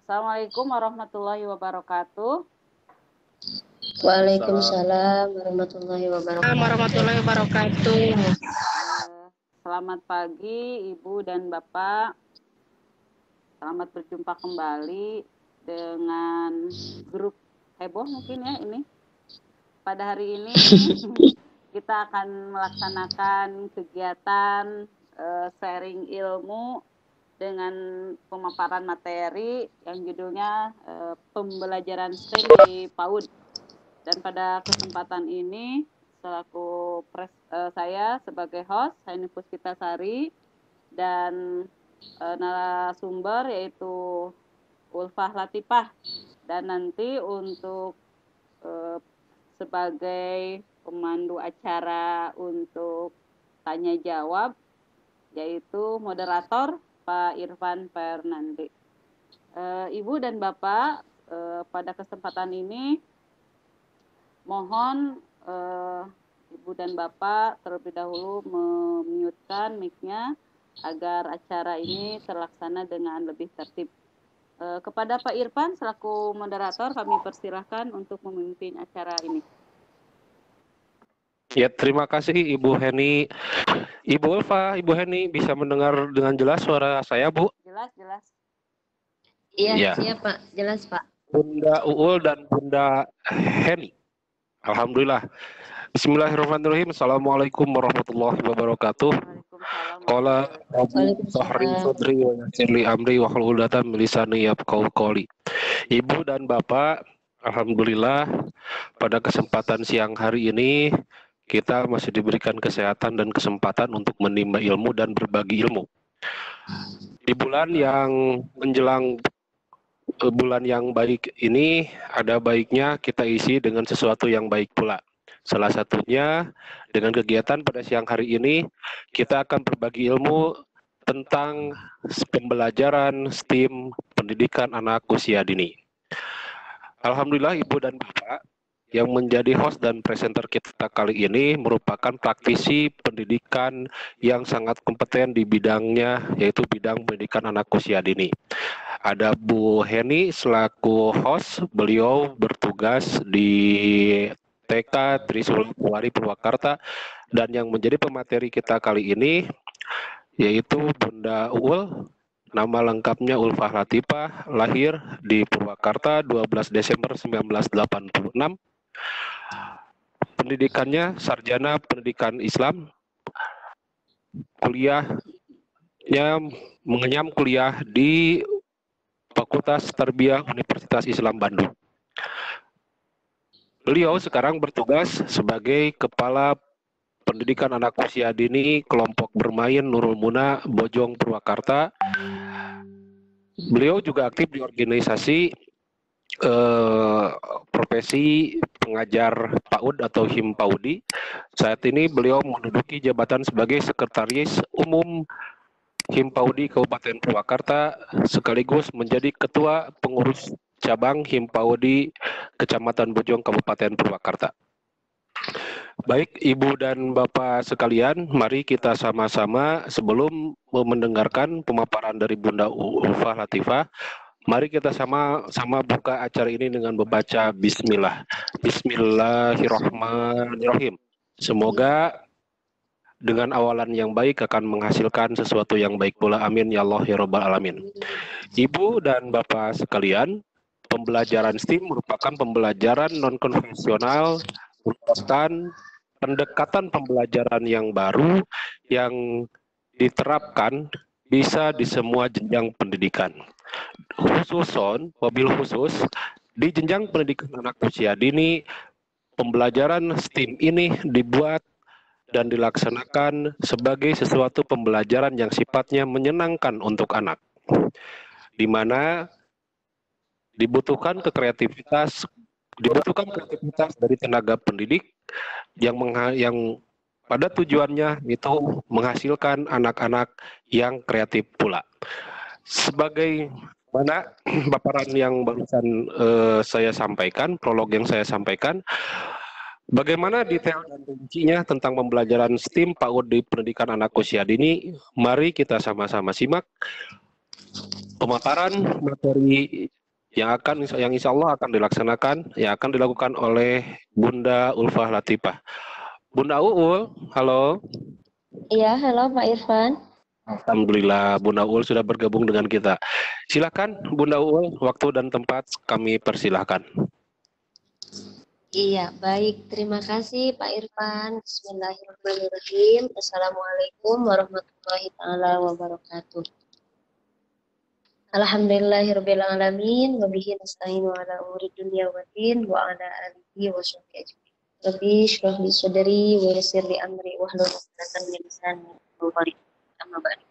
Assalamualaikum warahmatullahi wabarakatuh. Waalaikumsalam warahmatullahi wabarakatuh. Selamat pagi Ibu dan Bapak. Selamat berjumpa kembali dengan grup heboh mungkin ya ini. Pada hari ini kita akan melaksanakan kegiatan sharing ilmu dengan pemaparan materi yang judulnya pembelajaran STEM di PAUD. Dan pada kesempatan ini selaku saya sebagai host Haini Puspitasari dan narasumber yaitu Ulfah Latifah, dan nanti untuk sebagai pemandu acara untuk tanya jawab yaitu moderator Pak Irfan Fernandi. Ibu dan Bapak, pada kesempatan ini mohon Ibu dan Bapak terlebih dahulu memute-kan mic-nya agar acara ini terlaksana dengan lebih tertib. Kepada Pak Irfan selaku moderator kami persilahkan untuk memimpin acara ini. Ya, terima kasih Ibu Heni. Ibu Ulfa, Ibu Heni bisa mendengar dengan jelas suara saya, Bu? Jelas. Iya, Ya. siap Pak, jelas Pak. Bunda Uul dan Bunda Heni. Alhamdulillah. Bismillahirrahmanirrahim. Assalamualaikum warahmatullahi wabarakatuh. Qala Abu Sahri Sudri wa Yassirli Amri wa hlul 'uqdatam min lisani yafqahu qawli. Ibu dan Bapak, alhamdulillah pada kesempatan siang hari ini kita masih diberikan kesehatan dan kesempatan untuk menimba ilmu dan berbagi ilmu. Di bulan yang menjelang bulan yang baik ini, ada baiknya kita isi dengan sesuatu yang baik pula. Salah satunya dengan kegiatan pada siang hari ini, kita akan berbagi ilmu tentang pembelajaran STEM pendidikan anak usia dini. Alhamdulillah Ibu dan Bapak, yang menjadi host dan presenter kita kali ini merupakan praktisi pendidikan yang sangat kompeten di bidangnya, yaitu bidang pendidikan anak usia dini. Ada Bu Heni selaku host, beliau bertugas di TK Trisuluwari Purwakarta, dan yang menjadi pemateri kita kali ini yaitu Bunda Uul. Nama lengkapnya Ulfah Latifah, lahir di Purwakarta 12 Desember 1986. Pendidikannya sarjana pendidikan Islam, kuliahnya mengenyam kuliah di Fakultas Tarbiyah Universitas Islam Bandung. Beliau sekarang bertugas sebagai Kepala Pendidikan Anak Usia Dini Kelompok Bermain Nurul Muna Bojong Purwakarta. Beliau juga aktif di organisasi profesi pengajar PAUD atau Himpaudi. Saat ini beliau menduduki jabatan sebagai Sekretaris Umum Himpaudi Kabupaten Purwakarta sekaligus menjadi Ketua Pengurus Cabang Himpaudi Kecamatan Bojong Kabupaten Purwakarta. Baik Ibu dan Bapak sekalian, mari kita sama-sama sebelum mendengarkan pemaparan dari Bunda Ulfah Latifah, mari kita sama-sama buka acara ini dengan membaca Bismillah. Bismillahirrahmanirrahim. Semoga dengan awalan yang baik akan menghasilkan sesuatu yang baik pula. Amin ya Allah ya Rabbal Alamin. Ibu dan Bapak sekalian, pembelajaran STEM merupakan pembelajaran non-konvensional, merupakan pendekatan pembelajaran yang baru yang diterapkan bisa di semua jenjang pendidikan. Wabil khusus di jenjang pendidikan anak usia dini, pembelajaran STEM ini dibuat dan dilaksanakan sebagai sesuatu pembelajaran yang sifatnya menyenangkan untuk anak, di mana dibutuhkan kreativitas dari tenaga pendidik yang pada tujuannya itu menghasilkan anak-anak yang kreatif pula. Sebagai mana paparan yang barusan saya sampaikan, prolog yang saya sampaikan, bagaimana detail dan rincinya tentang pembelajaran STEM PAUD di pendidikan anak usia dini, mari kita sama-sama simak pemaparan materi yang insya Allah akan dilaksanakan, yang akan dilakukan oleh Bunda Ulfah Latifah. Bunda Uul, halo. Iya, halo Pak Irfan. Alhamdulillah Bunda Uul sudah bergabung dengan kita. Silakan Bunda Uul, waktu dan tempat kami persilahkan. Iya, baik. Terima kasih Pak Irfan. Bismillahirrahmanirrahim. Assalamualaikum warahmatullahi taala wabarakatuh. Alhamdulillahirabbil alamin wa bihi nasta'inu ala umuri dunya waddin wa ala alihi wa sahbihi ajmain. Rabbi shrah li sadri wa yassir li amri wahlul 'uqdatam min lisani yafqahu qawli. Amma ba'du.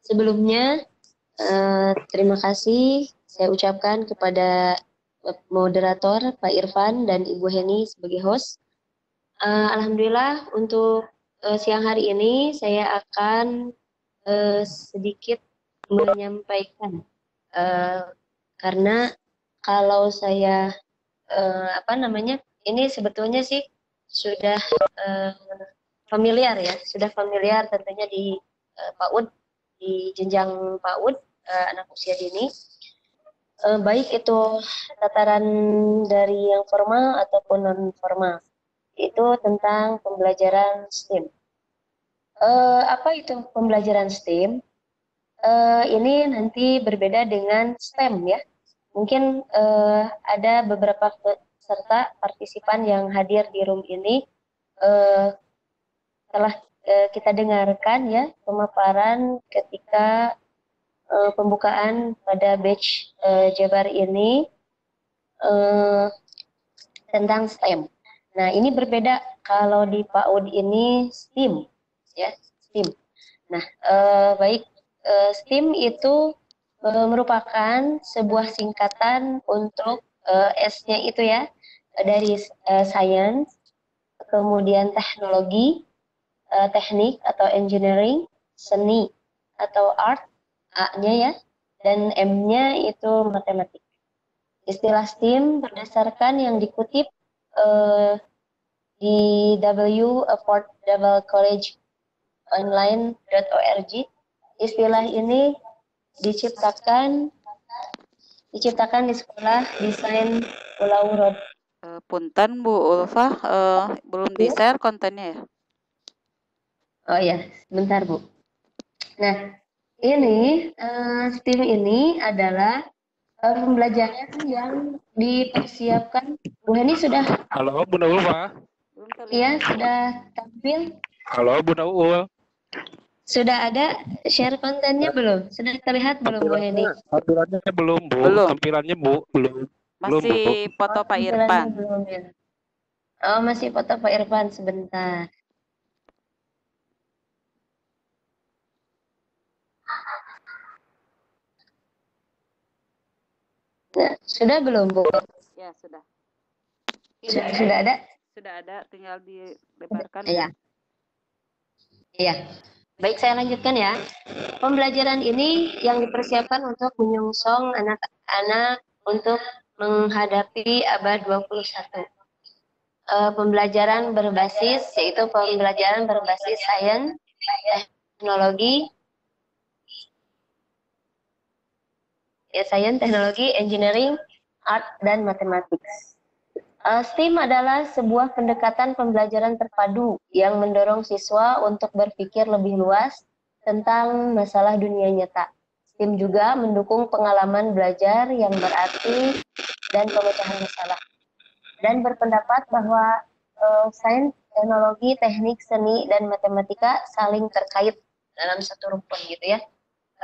Sebelumnya terima kasih saya ucapkan kepada moderator Pak Irfan dan Ibu Heni sebagai host. Alhamdulillah untuk siang hari ini saya akan sedikit menyampaikan karena kalau saya ini sebetulnya sih sudah familiar ya, sudah familiar tentunya di PAUD, di jenjang PAUD anak usia dini, baik itu tataran dari yang formal ataupun non formal, itu tentang pembelajaran STEM. Apa itu pembelajaran STEM? Ini nanti berbeda dengan STEM ya. Mungkin ada beberapa peserta partisipan yang hadir di room ini telah kita dengarkan ya pemaparan ketika pembukaan pada batch Jabar ini tentang STEM. Nah ini berbeda kalau di PAUD ini STEAM ya, STEAM. Nah baik, STEAM itu merupakan sebuah singkatan untuk S-nya itu ya, dari science, kemudian teknologi, teknik atau engineering, seni atau art, A-nya ya, dan M-nya itu matematik. Istilah STEAM berdasarkan yang dikutip di affordablecollegeonline.org. Istilah ini diciptakan di sekolah desain Pulau Rod. Punten Bu Ulfah, belum di-share kontennya ya? Oh ya, sebentar Bu. Nah, ini STEAM ini adalah pembelajaran yang dipersiapkan. Bu Heni sudah? Halo Bunda Ulfah. Iya, sudah tampil. Halo Bunda Uul. Sudah ada share kontennya belum? Sudah terlihat belum Bu Heni? Tampilannya belum Bu. Belum. Tampilannya Bu belum. Masih belum, Bu. foto Pak Tampilannya Irfan. belum ya. Oh, masih foto Pak Irfan sebentar. Nah, sudah belum Bu? Ya, sudah. Sudah ada? Sudah ada, tinggal dilebarkan. Iya. Iya. Baik, saya lanjutkan ya. Pembelajaran ini yang dipersiapkan untuk menyongsong anak-anak untuk menghadapi abad 21. Pembelajaran berbasis, yaitu pembelajaran berbasis sains, teknologi, engineering, art, dan matematik. STEAM adalah sebuah pendekatan pembelajaran terpadu yang mendorong siswa untuk berpikir lebih luas tentang masalah dunia nyata. STEAM juga mendukung pengalaman belajar yang berarti dan pemecahan masalah. Dan berpendapat bahwa sains, teknologi, teknik, seni, dan matematika saling terkait dalam satu rukun gitu ya.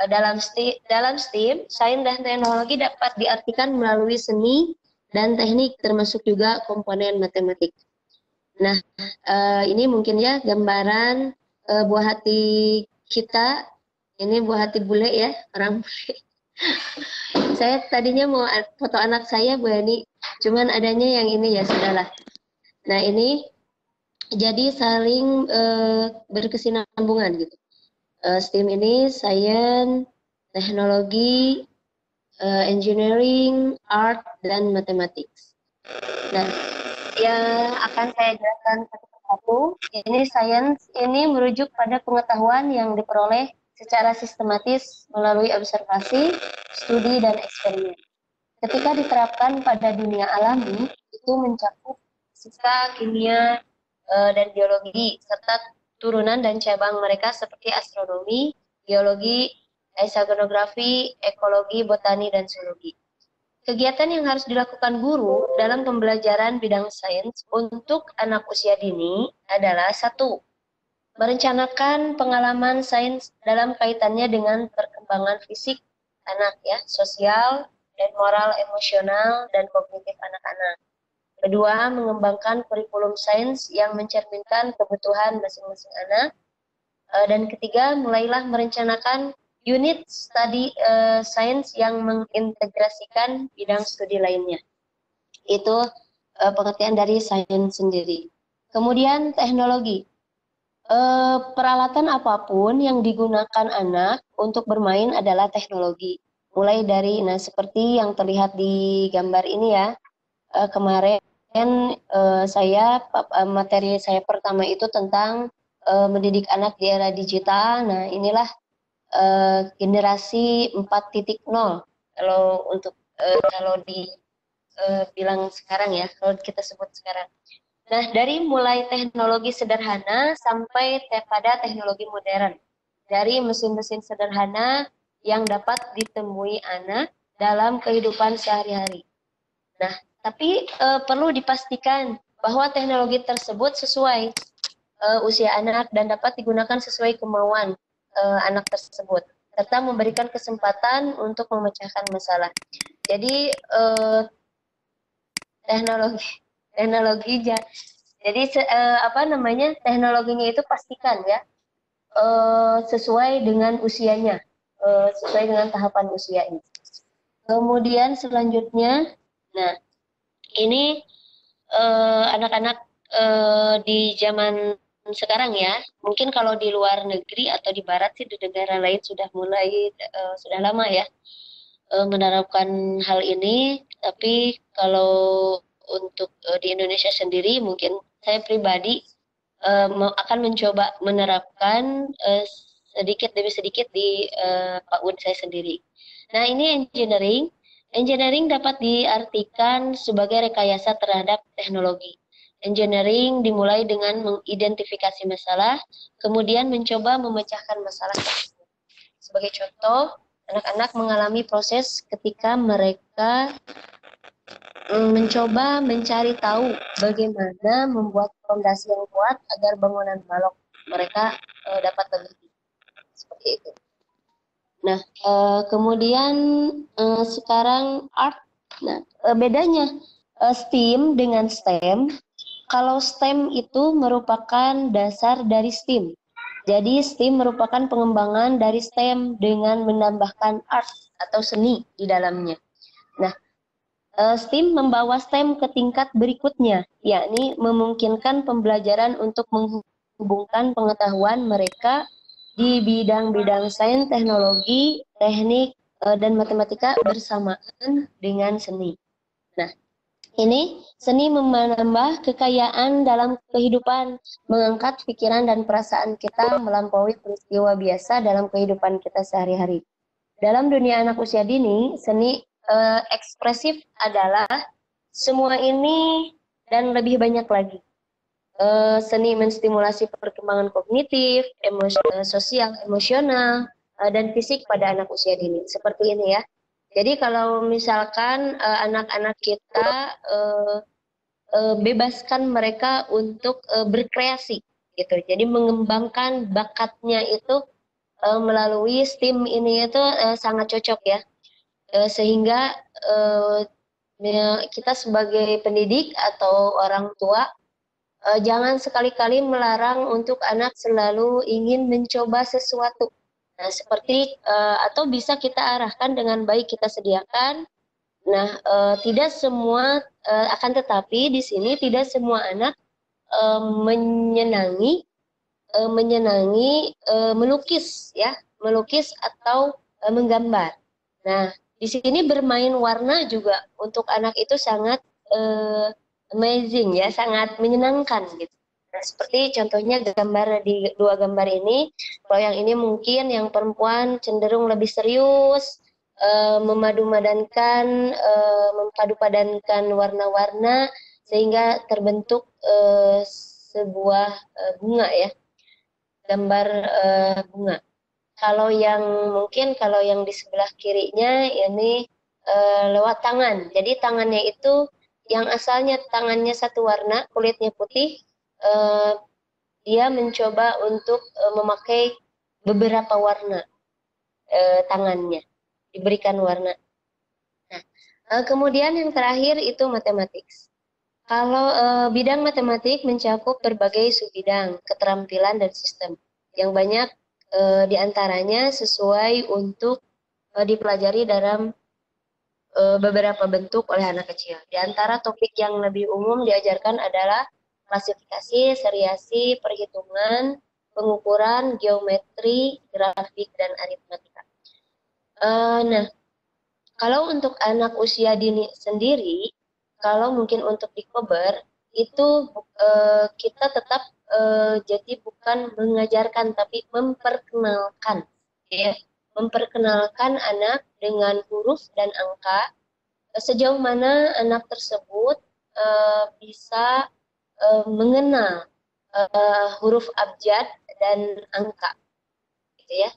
Dalam STEAM, sains dan teknologi dapat diartikan melalui seni dan teknik, termasuk juga komponen matematik. Nah, ini mungkin ya gambaran buah hati kita. Ini buah hati bule ya, orang bule. Saya tadinya mau foto anak saya Bu Hani, cuman adanya yang ini ya, sudahlah. Nah ini jadi saling berkesinambungan gitu. STEAM ini sains, teknologi, engineering, art, dan matematik. Nah, yang akan saya jelaskan satu persatu, ini sains ini merujuk pada pengetahuan yang diperoleh secara sistematis melalui observasi, studi, dan eksperimen. Ketika diterapkan pada dunia alami, itu mencakup fisika, kimia, dan biologi, serta turunan dan cabang mereka seperti astronomi, geologi, oceanografi, ekologi, botani, dan zoologi. Kegiatan yang harus dilakukan guru dalam pembelajaran bidang sains untuk anak usia dini adalah 1. Merencanakan pengalaman sains dalam kaitannya dengan perkembangan fisik anak ya, sosial, dan moral, emosional, dan kognitif anak-anak. Kedua, mengembangkan kurikulum sains yang mencerminkan kebutuhan masing-masing anak. Dan ketiga, mulailah merencanakan unit studi sains yang mengintegrasikan bidang studi lainnya. Itu pengertian dari sains sendiri. Kemudian teknologi. Peralatan apapun yang digunakan anak untuk bermain adalah teknologi. Mulai dari, seperti yang terlihat di gambar ini ya, kemarin materi saya pertama itu tentang mendidik anak di era digital. Nah, inilah generasi 4.0 kalau bilang sekarang ya, kalau kita sebut sekarang. Nah, dari mulai teknologi sederhana sampai pada teknologi modern. Dari mesin-mesin sederhana yang dapat ditemui anak dalam kehidupan sehari-hari. Nah, tapi perlu dipastikan bahwa teknologi tersebut sesuai usia anak dan dapat digunakan sesuai kemauan anak tersebut, serta memberikan kesempatan untuk memecahkan masalah. Jadi teknologinya itu pastikan ya sesuai dengan usianya, sesuai dengan tahapan usianya. Kemudian selanjutnya, nah ini anak-anak di zaman sekarang ya, mungkin kalau di luar negeri atau di barat sih, di negara lain sudah mulai sudah lama ya menerapkan hal ini. Tapi kalau untuk di Indonesia sendiri, mungkin saya pribadi akan mencoba menerapkan sedikit demi sedikit di PAUD saya sendiri. Nah, ini engineering. Engineering dapat diartikan sebagai rekayasa terhadap teknologi. Engineering dimulai dengan mengidentifikasi masalah, kemudian mencoba memecahkan masalah tersebut. Sebagai contoh, anak-anak mengalami proses ketika mereka mencoba mencari tahu bagaimana membuat fondasi yang kuat agar bangunan balok mereka dapat lebih seperti itu. Nah, kemudian sekarang art. Nah, bedanya STEAM dengan STEM. Kalau STEM itu merupakan dasar dari STEAM. Jadi STEAM merupakan pengembangan dari STEM dengan menambahkan art atau seni di dalamnya. Nah, STEAM membawa STEM ke tingkat berikutnya, yakni memungkinkan pembelajaran untuk menghubungkan pengetahuan mereka di bidang-bidang sains, teknologi, teknik, dan matematika bersamaan dengan seni. Nah, ini seni menambah kekayaan dalam kehidupan, mengangkat pikiran dan perasaan kita melampaui peristiwa biasa dalam kehidupan kita sehari-hari. Dalam dunia anak usia dini, seni ekspresif adalah semua ini dan lebih banyak lagi. Seni menstimulasi perkembangan kognitif, sosial, emosional, dan fisik pada anak usia dini. Seperti ini ya. Jadi kalau misalkan anak-anak kita bebaskan mereka untuk berkreasi, gitu. Jadi mengembangkan bakatnya itu melalui STEAM ini itu sangat cocok ya. Sehingga kita sebagai pendidik atau orang tua jangan sekali-kali melarang untuk anak selalu ingin mencoba sesuatu. Nah, seperti atau bisa kita arahkan dengan baik, kita sediakan. Nah, tidak semua akan tetapi di sini tidak semua anak menyenangi melukis ya, melukis atau menggambar. Nah, di sini bermain warna juga untuk anak itu sangat amazing ya, sangat menyenangkan gitu. Nah, seperti contohnya gambar di dua gambar ini, kalau yang ini mungkin yang perempuan cenderung lebih serius, mempadu-padankan warna-warna sehingga terbentuk sebuah bunga ya, gambar bunga. Kalau yang di sebelah kirinya ini lewat tangan. Jadi tangannya itu yang asalnya tangannya satu warna, kulitnya putih, dia mencoba untuk memakai beberapa warna tangannya, diberikan warna. Nah, kemudian yang terakhir itu matematik. Kalau bidang matematik mencakup berbagai subbidang, keterampilan dan sistem yang banyak diantaranya sesuai untuk dipelajari dalam beberapa bentuk oleh anak kecil. Di antara topik yang lebih umum diajarkan adalah klasifikasi, seriasi, perhitungan, pengukuran, geometri, grafik, dan aritmatika. Nah, kalau untuk anak usia dini sendiri, kalau mungkin untuk di Kober, itu kita tetap jadi bukan mengajarkan, tapi memperkenalkan. Ya. Memperkenalkan anak dengan huruf dan angka, sejauh mana anak tersebut bisa mengenal huruf abjad dan angka, gitu ya.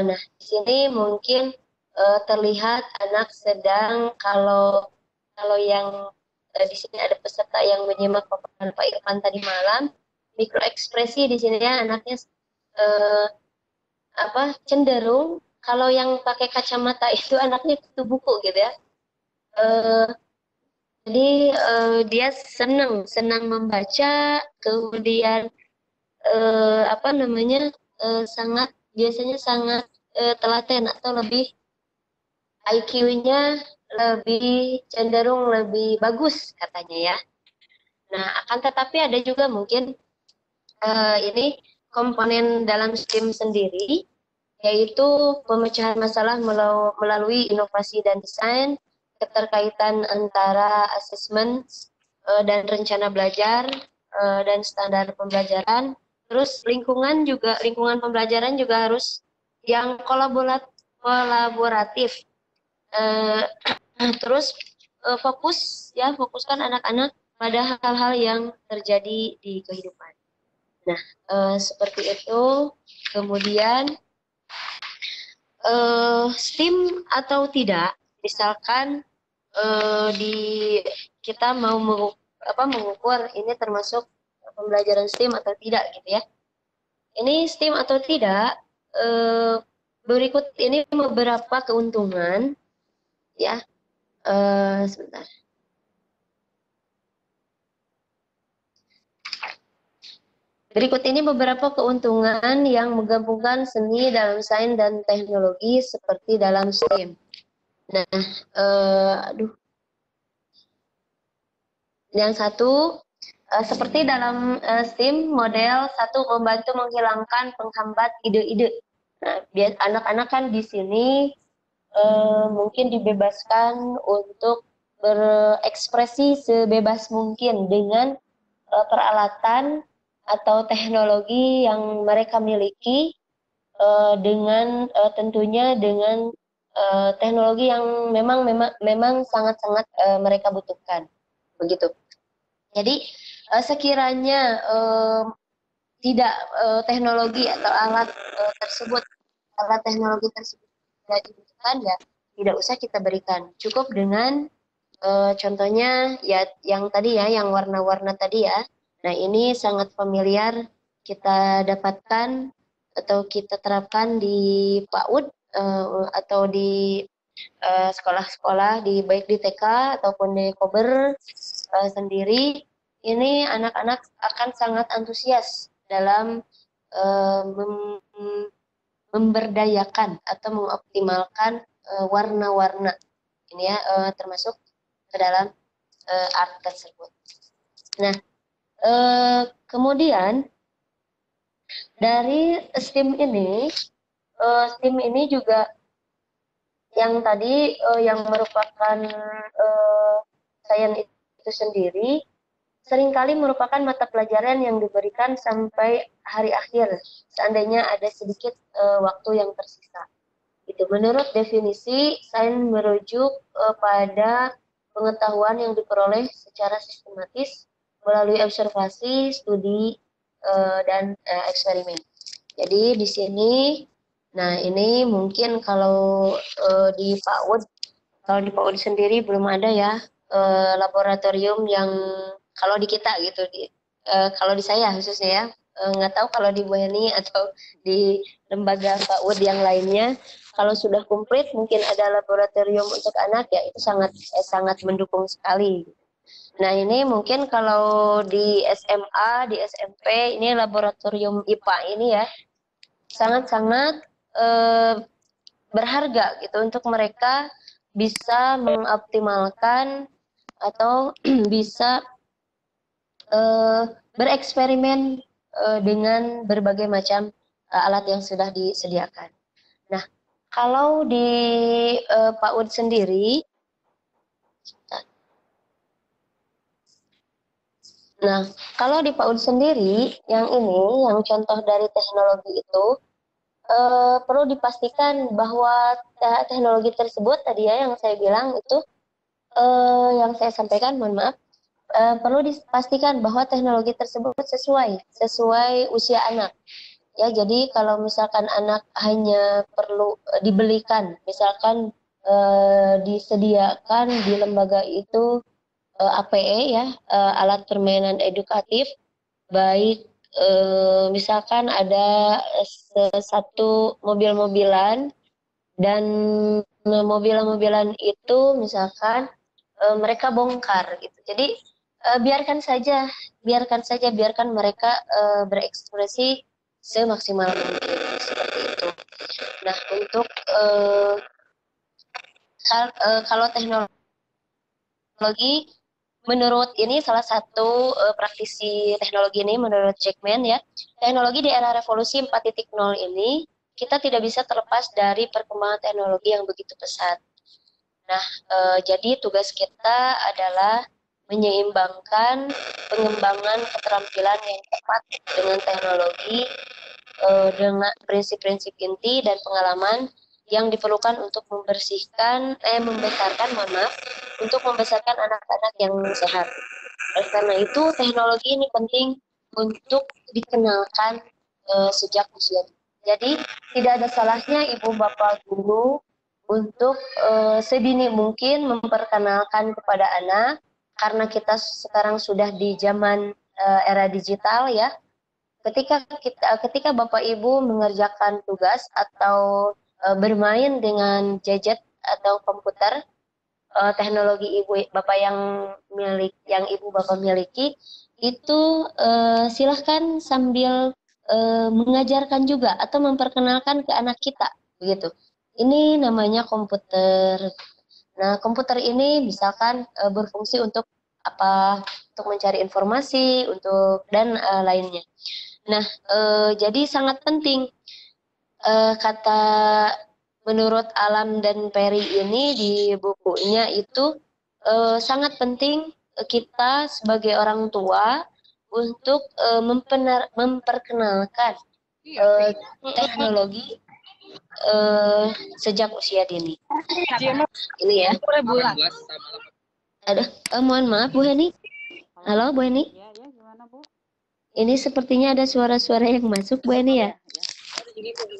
Nah, di sini mungkin terlihat anak sedang kalau yang di sini ada peserta yang menyimak paparan Pak Irfan tadi malam, mikroekspresi di sini ya anaknya cenderung kalau yang pakai kacamata itu anaknya kutu buku gitu ya. Jadi dia senang membaca, kemudian biasanya sangat telaten atau lebih IQ-nya lebih cenderung lebih bagus katanya ya. Nah, akan tetapi ada juga mungkin ini komponen dalam STEAM sendiri, yaitu pemecahan masalah melalui inovasi dan desain, keterkaitan antara asesmen dan rencana belajar dan standar pembelajaran. Terus lingkungan pembelajaran juga harus yang kolaboratif. Terus fokuskan anak-anak pada hal-hal yang terjadi di kehidupan. Nah, seperti itu. Kemudian STEAM atau tidak, misalkan kita mau mengukur ini termasuk pembelajaran STEAM atau tidak gitu ya. Ini STEAM atau tidak, berikut ini beberapa keuntungan ya. Sebentar. Berikut ini beberapa keuntungan yang menggabungkan seni dalam sains dan teknologi seperti dalam STEAM. Nah, yang satu, seperti dalam STEAM, model satu membantu menghilangkan penghambat ide-ide. Nah, anak-anak kan di sini mungkin dibebaskan untuk berekspresi sebebas mungkin dengan peralatan atau teknologi yang mereka miliki, tentunya dengan teknologi yang memang sangat-sangat mereka butuhkan, begitu. Jadi sekiranya tidak teknologi atau alat teknologi tersebut tidak dibutuhkan, ya tidak usah kita berikan. Cukup dengan contohnya ya yang tadi ya, yang warna-warna tadi ya. Nah, ini sangat familiar kita dapatkan atau kita terapkan di PAUD atau di sekolah-sekolah baik di TK ataupun di Kober sendiri. Ini anak-anak akan sangat antusias dalam memberdayakan atau mengoptimalkan warna-warna ini ya, termasuk ke dalam art tersebut. Nah, kemudian dari STEAM ini juga yang tadi yang merupakan sains itu sendiri, seringkali merupakan mata pelajaran yang diberikan sampai hari akhir, seandainya ada sedikit waktu yang tersisa. Itu menurut definisi, sains merujuk pada pengetahuan yang diperoleh secara sistematis melalui observasi, studi, dan eksperimen. Jadi di sini, nah ini mungkin kalau di PAUD, kalau di PAUD sendiri belum ada ya laboratorium yang kalau di kita gitu, kalau di saya khususnya ya, nggak tahu kalau di Bu Heni atau di lembaga PAUD yang lainnya, kalau sudah komplit mungkin ada laboratorium untuk anak ya, itu sangat mendukung sekali. Nah ini mungkin kalau di SMA, di SMP ini laboratorium IPA ini ya sangat-sangat berharga gitu untuk mereka bisa mengoptimalkan atau bisa bereksperimen dengan berbagai macam alat yang sudah disediakan. Nah, kalau di PAUD sendiri, nah kalau di PAUD sendiri, yang contoh dari teknologi itu perlu dipastikan bahwa teknologi tersebut tadi ya yang saya bilang itu, yang saya sampaikan, mohon maaf. Perlu dipastikan bahwa teknologi tersebut sesuai usia anak. Ya, jadi kalau misalkan anak hanya perlu dibelikan, misalkan disediakan di lembaga itu APE ya, alat permainan edukatif, baik misalkan ada satu mobil-mobilan dan mobil-mobilan itu misalkan mereka bongkar gitu. Jadi biarkan mereka berekspresi semaksimal mungkin seperti itu. Nah, untuk kalau teknologi, menurut ini salah satu praktisi teknologi ini, menurut Jackman ya, teknologi di era revolusi 4.0 ini kita tidak bisa terlepas dari perkembangan teknologi yang begitu pesat. Nah, jadi tugas kita adalah menyeimbangkan pengembangan keterampilan yang tepat dengan teknologi, dengan prinsip-prinsip inti dan pengalaman yang diperlukan untuk membesarkan anak-anak yang sehat. Oleh karena itu, teknologi ini penting untuk dikenalkan sejak usia. Jadi, tidak ada salahnya ibu bapak guru untuk sedini mungkin memperkenalkan kepada anak, karena kita sekarang sudah di zaman era digital ya. Ketika bapak ibu mengerjakan tugas atau bermain dengan gadget atau komputer, teknologi ibu bapak yang ibu bapak miliki itu, silahkan sambil mengajarkan juga atau memperkenalkan ke anak kita begitu. Ini namanya komputer. Nah, komputer ini misalkan berfungsi untuk apa? Untuk mencari informasi, dan lainnya. Nah, jadi sangat penting kata menurut Alam dan Perry ini di bukunya itu, sangat penting kita sebagai orang tua untuk memperkenalkan teknologi sejak usia dini. Ini ya. Mohon maaf Bu Heni. Halo Bu Heni. Ya, gimana Bu? Ini sepertinya ada suara-suara yang masuk Bu Heni ya.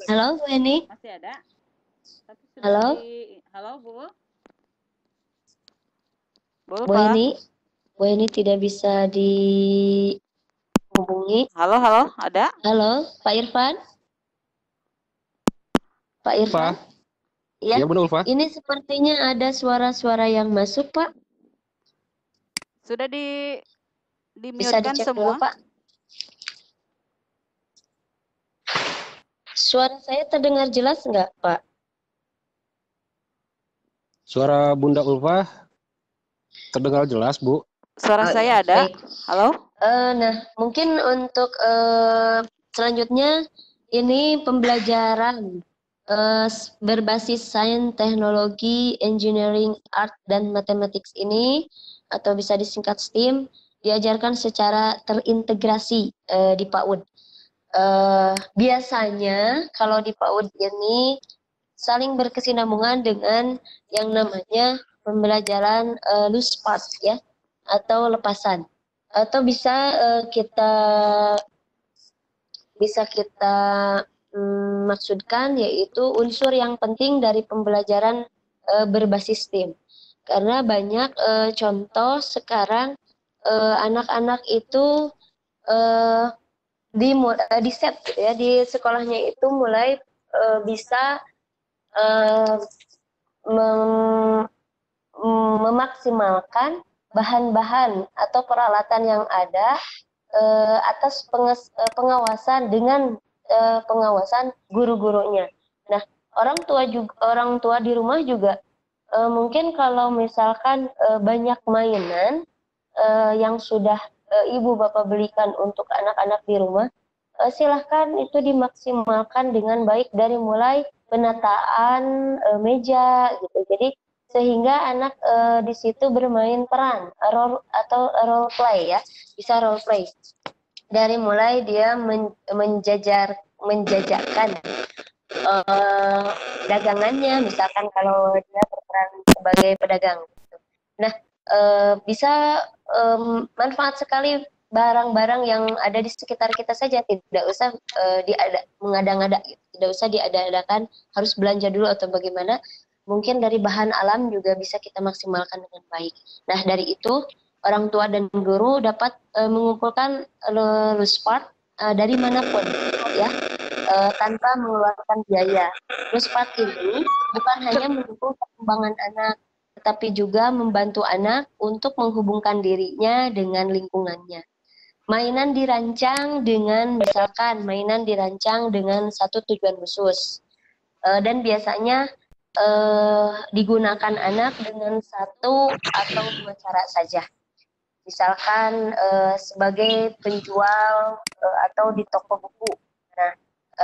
Halo Bu Heni. Masih ada? Tapi sudah Halo. Halo Bu. Bu Heni. Bu Heni tidak bisa dihubungi. Halo, ada? Halo, Pak Irfan. Pak Irfan. Ya, benar Ulfa. Ini sepertinya ada suara-suara yang masuk, Pak. Sudah Bisa di-mute-kan dicek semua? dulu, Pak. Suara saya terdengar jelas nggak, Pak? Suara Bunda Ulfa terdengar jelas, Bu. Suara saya ada? Baik. Halo? Nah, mungkin untuk selanjutnya ini pembelajaran berbasis sains, teknologi, engineering, art, dan mathematics ini, atau bisa disingkat STEAM, diajarkan secara terintegrasi di PAUD. Biasanya kalau di PAUD ini saling berkesinambungan dengan yang namanya pembelajaran loose part ya, atau lepasan, atau bisa kita maksudkan yaitu unsur yang penting dari pembelajaran berbasis tim. Karena banyak contoh sekarang anak-anak itu di set gitu ya, di sekolahnya itu mulai bisa memaksimalkan bahan-bahan atau peralatan yang ada atas pengawasan dengan pengawasan guru-gurunya. Nah, orang tua di rumah juga mungkin kalau misalkan banyak mainan yang sudah ibu bapak belikan untuk anak-anak di rumah, silahkan itu dimaksimalkan dengan baik dari mulai penataan meja gitu. Jadi sehingga anak di situ bermain peran role play ya, bisa role play dari mulai dia menjajakan dagangannya, misalkan kalau dia berperan sebagai pedagang gitu. Nah, bisa manfaat sekali barang-barang yang ada di sekitar kita saja, tidak usah mengada-ngada, tidak usah diada-adakan harus belanja dulu atau bagaimana. Mungkin dari bahan alam juga bisa kita maksimalkan dengan baik. Nah, dari itu orang tua dan guru dapat mengumpulkan loose part dari manapun ya, tanpa mengeluarkan biaya. Loose part ini bukan hanya mendukung perkembangan anak, tetapi juga membantu anak untuk menghubungkan dirinya dengan lingkungannya. Mainan dirancang dengan satu tujuan khusus, dan biasanya digunakan anak dengan satu atau dua cara saja. Misalkan sebagai penjual atau di toko buku. Nah,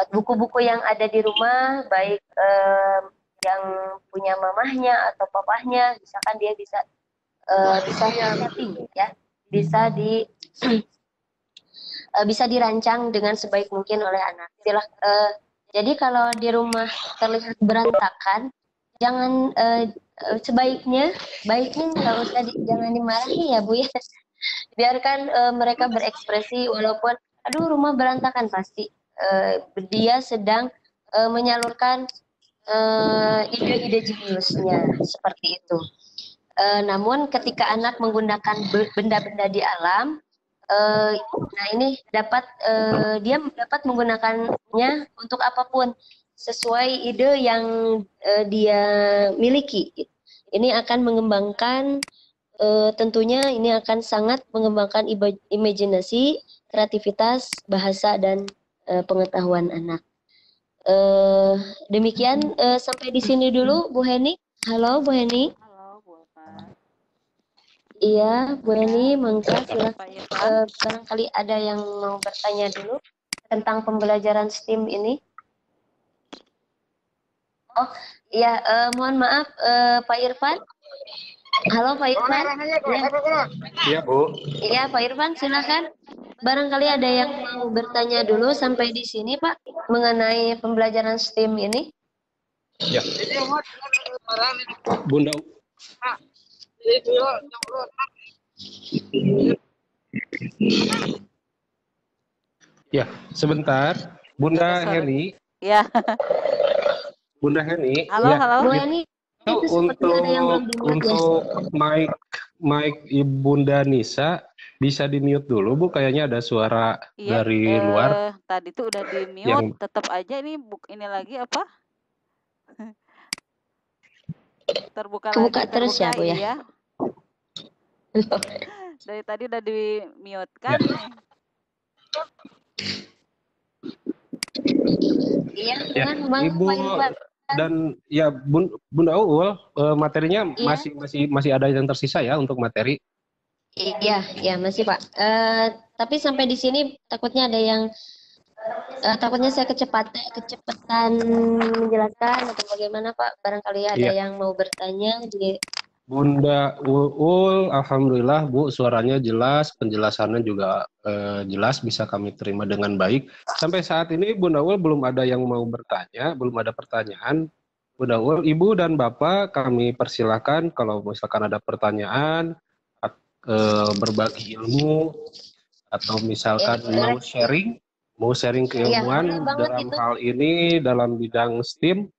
buku-buku yang ada di rumah, baik yang punya mamahnya atau papahnya, misalkan dia bisa setting ya, bisa dirancang dengan sebaik mungkin oleh anak. Jadi kalau di rumah terlihat berantakan, jangan baiknya jangan dimarahi ya Bu ya. Biarkan mereka berekspresi, walaupun aduh rumah berantakan, pasti dia sedang menyalurkan ide-ide jeniusnya seperti itu. Namun ketika anak menggunakan benda-benda di alam, nah ini dia dapat menggunakannya untuk apapun sesuai ide yang dia miliki. Ini akan mengembangkan, tentunya ini akan sangat mengembangkan imajinasi, kreativitas, bahasa, dan pengetahuan anak. Demikian sampai di sini dulu Bu Heni. Halo Bu Heni. Halo Bu Eva. Iya Bu Heni, mangga silakan. Barangkali ada yang mau bertanya dulu tentang pembelajaran STEAM ini. Oh iya, mohon maaf Pak Irfan. Halo Pak Irfan. Iya Bu. Iya Pak Irfan, silakan. Barangkali ada yang mau bertanya dulu sampai di sini Pak mengenai pembelajaran STEAM ini. Ya. Bunda. Ya, sebentar. Bunda Heni. Ya. Bunda Heni. Halo, ya, halo. Bu Heni, itu sepertinya ada yang belum di-mute ya. Untuk mic Bunda Nisa bisa di-mute dulu Bu, kayaknya ada suara dari luar. Tadi tuh udah di-mute, tetap aja ini lagi apa? Terbuka terus ya Bu ya. Iya. Dari tadi udah di-mute kan nih. Iya, Ya, dengan Ibu dan ya Bunda Uul, materinya masih ada yang tersisa ya untuk materi. Iya masih Pak. Tapi sampai di sini takutnya ada yang takutnya saya kecepatan menjelaskan atau bagaimana Pak. Barangkali ada yang mau bertanya di Bunda Uul, alhamdulillah Bu, suaranya jelas, penjelasannya juga jelas, bisa kami terima dengan baik. Sampai saat ini Bunda Uul belum ada yang mau bertanya, belum ada pertanyaan. Bunda Uul, Ibu dan Bapak kami persilahkan kalau misalkan ada pertanyaan, berbagi ilmu, atau misalkan mau sharing keilmuan dalam hal ini, dalam bidang STEAM,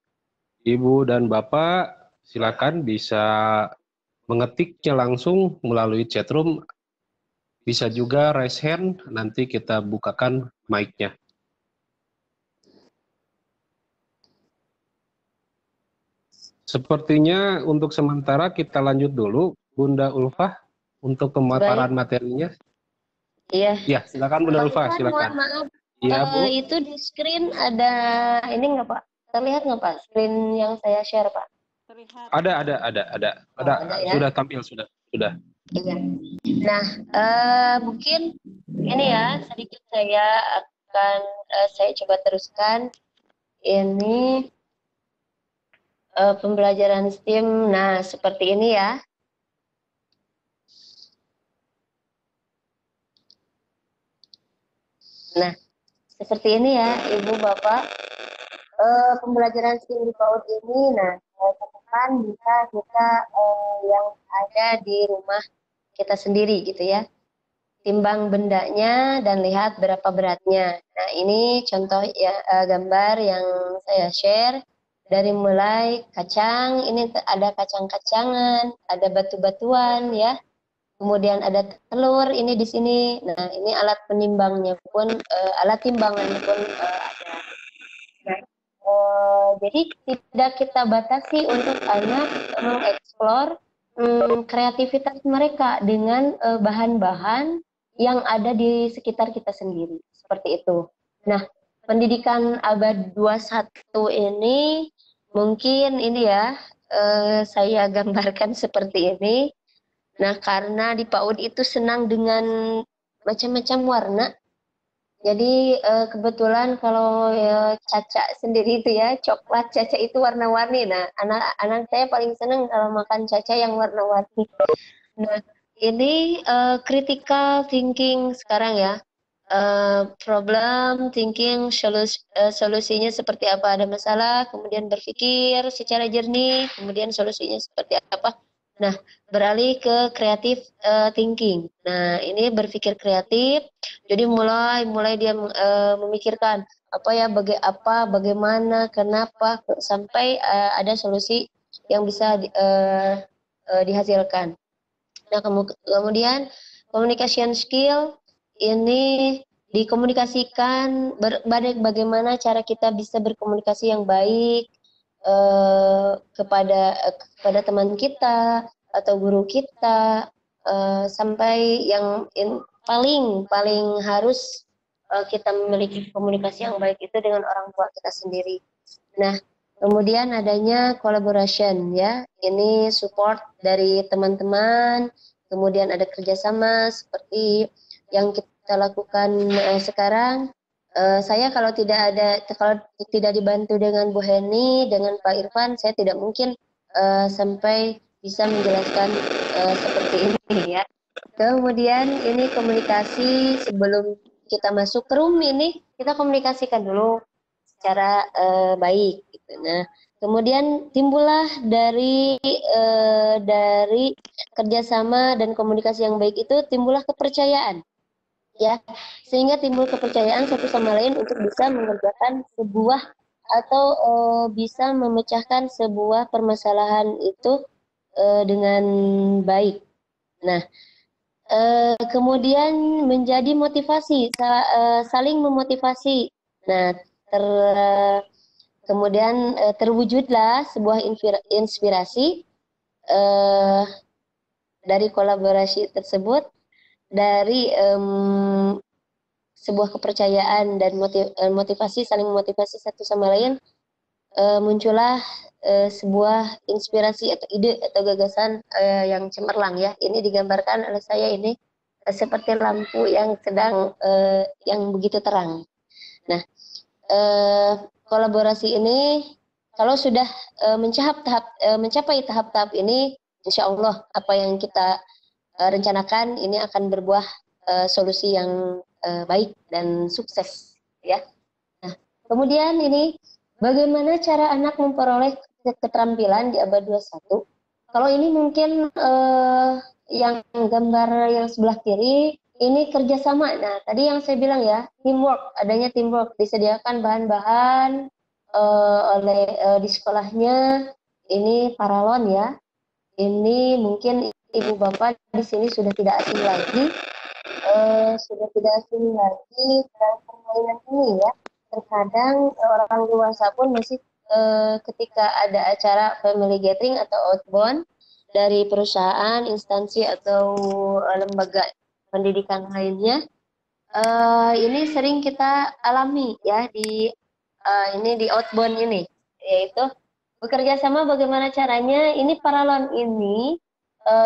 Ibu dan Bapak silakan bisa mengetiknya langsung melalui chatroom, bisa juga raise hand, nanti kita bukakan mic-nya. Sepertinya untuk sementara kita lanjut dulu, Bunda Ulfah, untuk pemaparan materinya. Iya. Ya, silakan Bunda Ulfah, silakan. Maaf, iya, Bu. itu di screen ada ini nggak Pak? Terlihat nggak Pak? Screen yang saya share Pak? Terlihat. Ada ya? Sudah tampil, sudah. Iya. Nah, mungkin ini ya sedikit saya akan saya coba teruskan ini pembelajaran STEAM. Nah, seperti ini ya. Nah, seperti ini ya, Ibu Bapak. Pembelajaran STEAM di PAUD ini, nah, teman bisa kita yang ada di rumah kita sendiri gitu ya. Timbang bendanya dan lihat berapa beratnya. Nah, ini contoh ya gambar yang saya share. Dari mulai kacang, ini ada kacang-kacangan, ada batu-batuan ya. Kemudian ada telur ini di sini. Nah, ini alat penimbangnya pun alat timbangannya pun ada. Nah, jadi tidak kita batasi untuk anak mengeksplor kreativitas mereka dengan bahan-bahan yang ada di sekitar kita sendiri. Seperti itu. Nah, pendidikan abad 21 ini mungkin ini ya, saya gambarkan seperti ini. Nah, karena di PAUD itu senang dengan macam-macam warna. Jadi kebetulan kalau Caca sendiri itu ya, coklat Caca itu warna-warni. Nah, anak saya paling senang kalau makan Caca yang warna-warni. Nah, ini critical thinking sekarang ya. Problem thinking, solusinya seperti apa, ada masalah, kemudian berpikir secara jernih, kemudian solusinya seperti apa. Nah, beralih ke creative thinking. Nah, ini berpikir kreatif. Jadi mulai dia memikirkan apa ya, bagaimana, kenapa, sampai ada solusi yang bisa dihasilkan. Nah, kemudian communication skill ini dikomunikasikan bagaimana cara kita bisa berkomunikasi yang baik kepada teman kita atau guru kita, sampai yang paling harus kita memiliki komunikasi yang baik itu dengan orang tua kita sendiri. Nah, kemudian adanya collaboration ya, ini support dari teman-teman, kemudian ada kerjasama seperti yang kita lakukan sekarang. Saya kalau tidak dibantu dengan Bu Heni, dengan Pak Irfan, saya tidak mungkin sampai bisa menjelaskan seperti ini ya. Kemudian ini komunikasi sebelum kita masuk ke room ini, kita komunikasikan dulu secara baik. Gitu. Nah, kemudian timbullah dari kerjasama dan komunikasi yang baik itu timbullah kepercayaan. Ya, sehingga timbul kepercayaan satu sama lain untuk bisa mengerjakan sebuah atau bisa memecahkan sebuah permasalahan itu dengan baik. Nah, kemudian menjadi motivasi, saling memotivasi. Nah, kemudian terwujudlah sebuah inspirasi dari kolaborasi tersebut, dari sebuah kepercayaan dan motivasi, saling memotivasi satu sama lain, muncullah sebuah inspirasi atau ide atau gagasan yang cemerlang ya. Ini digambarkan oleh saya ini seperti lampu yang sedang yang begitu terang. Nah, kolaborasi ini kalau sudah mencapai tahap-tahap ini, insya Allah apa yang kita rencanakan ini akan berbuah solusi yang baik dan sukses ya. Nah, kemudian ini bagaimana cara anak memperoleh keterampilan di abad 21? Kalau ini mungkin yang gambar yang sebelah kiri ini kerjasama. Nah, tadi yang saya bilang ya, teamwork, adanya teamwork, disediakan bahan-bahan oleh di sekolahnya, ini paralon ya. Ini mungkin ibu bapak di sini sudah tidak asing lagi, dalam permainan ini ya. Terkadang orang dewasa pun masih ketika ada acara family gathering atau outbound dari perusahaan, instansi atau lembaga pendidikan lainnya, ini sering kita alami ya di outbound ini, yaitu bekerja sama bagaimana caranya. Ini paralon ini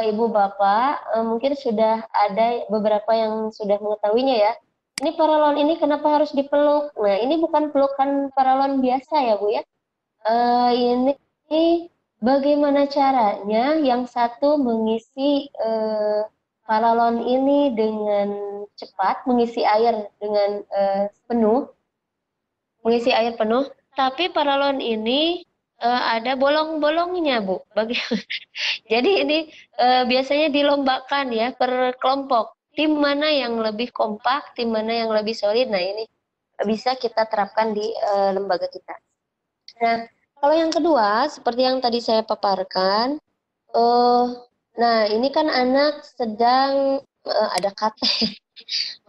ibu bapak mungkin sudah ada beberapa yang sudah mengetahuinya ya. Ini paralon ini kenapa harus dipeluk? Nah, ini bukan pelukan paralon biasa ya Bu ya. Ini bagaimana caranya yang satu mengisi paralon ini dengan cepat, mengisi air dengan penuh, tapi paralon ini ada bolong-bolongnya Bu. Jadi ini biasanya dilombakan ya per kelompok. Tim mana yang lebih kompak, tim mana yang lebih solid. Nah, ini bisa kita terapkan di lembaga kita. Nah, kalau yang kedua, seperti yang tadi saya paparkan, nah ini kan anak sedang ada katel.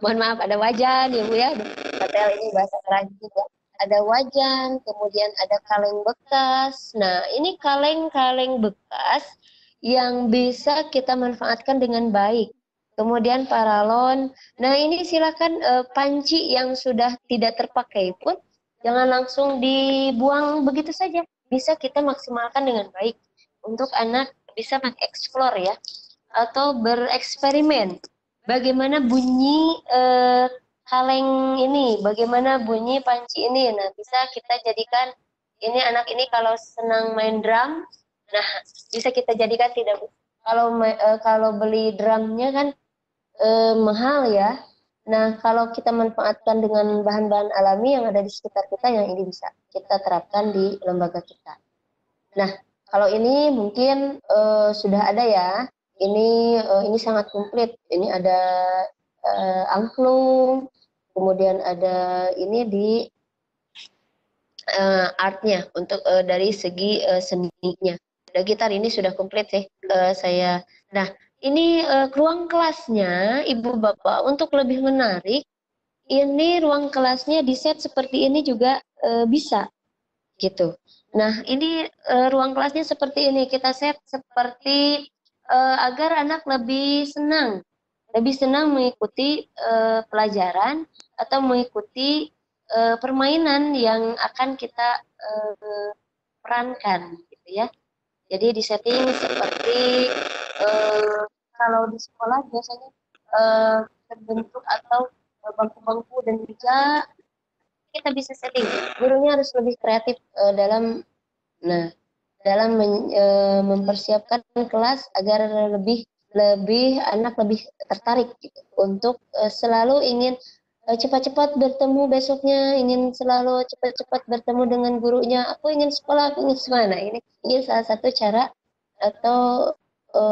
Mohon maaf, ada wajan ya Bu ya. Katel ini bahasa Perancis ya. Ada wajan, kemudian ada kaleng bekas. Nah, ini kaleng-kaleng bekas yang bisa kita manfaatkan dengan baik. Kemudian paralon. Nah, ini silakan panci yang sudah tidak terpakai pun jangan langsung dibuang begitu saja. Bisa kita maksimalkan dengan baik untuk anak bisa mengeksplor ya, atau bereksperimen. Bagaimana bunyi kaleng ini, bagaimana bunyi panci ini. Nah, bisa kita jadikan ini anak ini kalau senang main drum, nah bisa kita jadikan tidak. Kalau beli drumnya kan mahal ya. Nah, kalau kita manfaatkan dengan bahan-bahan alami yang ada di sekitar kita, yang ini bisa kita terapkan di lembaga kita. Nah, kalau ini mungkin sudah ada ya. Ini sangat komplit. Ini ada angklung, kemudian ada ini di artnya untuk dari segi seninya. Ada gitar, ini sudah komplit sih saya. Nah, ini ruang kelasnya Ibu Bapak untuk lebih menarik. Ini ruang kelasnya di set seperti ini juga bisa gitu. Nah, ini ruang kelasnya seperti ini, kita set seperti agar anak lebih senang mengikuti pelajaran atau mengikuti permainan yang akan kita perankan gitu ya. Jadi di setting seperti kalau di sekolah biasanya terbentuk atau bangku-bangku dan meja, kita bisa setting. Gurunya harus lebih kreatif dalam mempersiapkan kelas agar anak lebih tertarik gitu, untuk selalu ingin cepat-cepat bertemu besoknya, ingin selalu cepat-cepat bertemu dengan gurunya. Aku ingin sekolah, aku ingin semana. Ini salah satu cara atau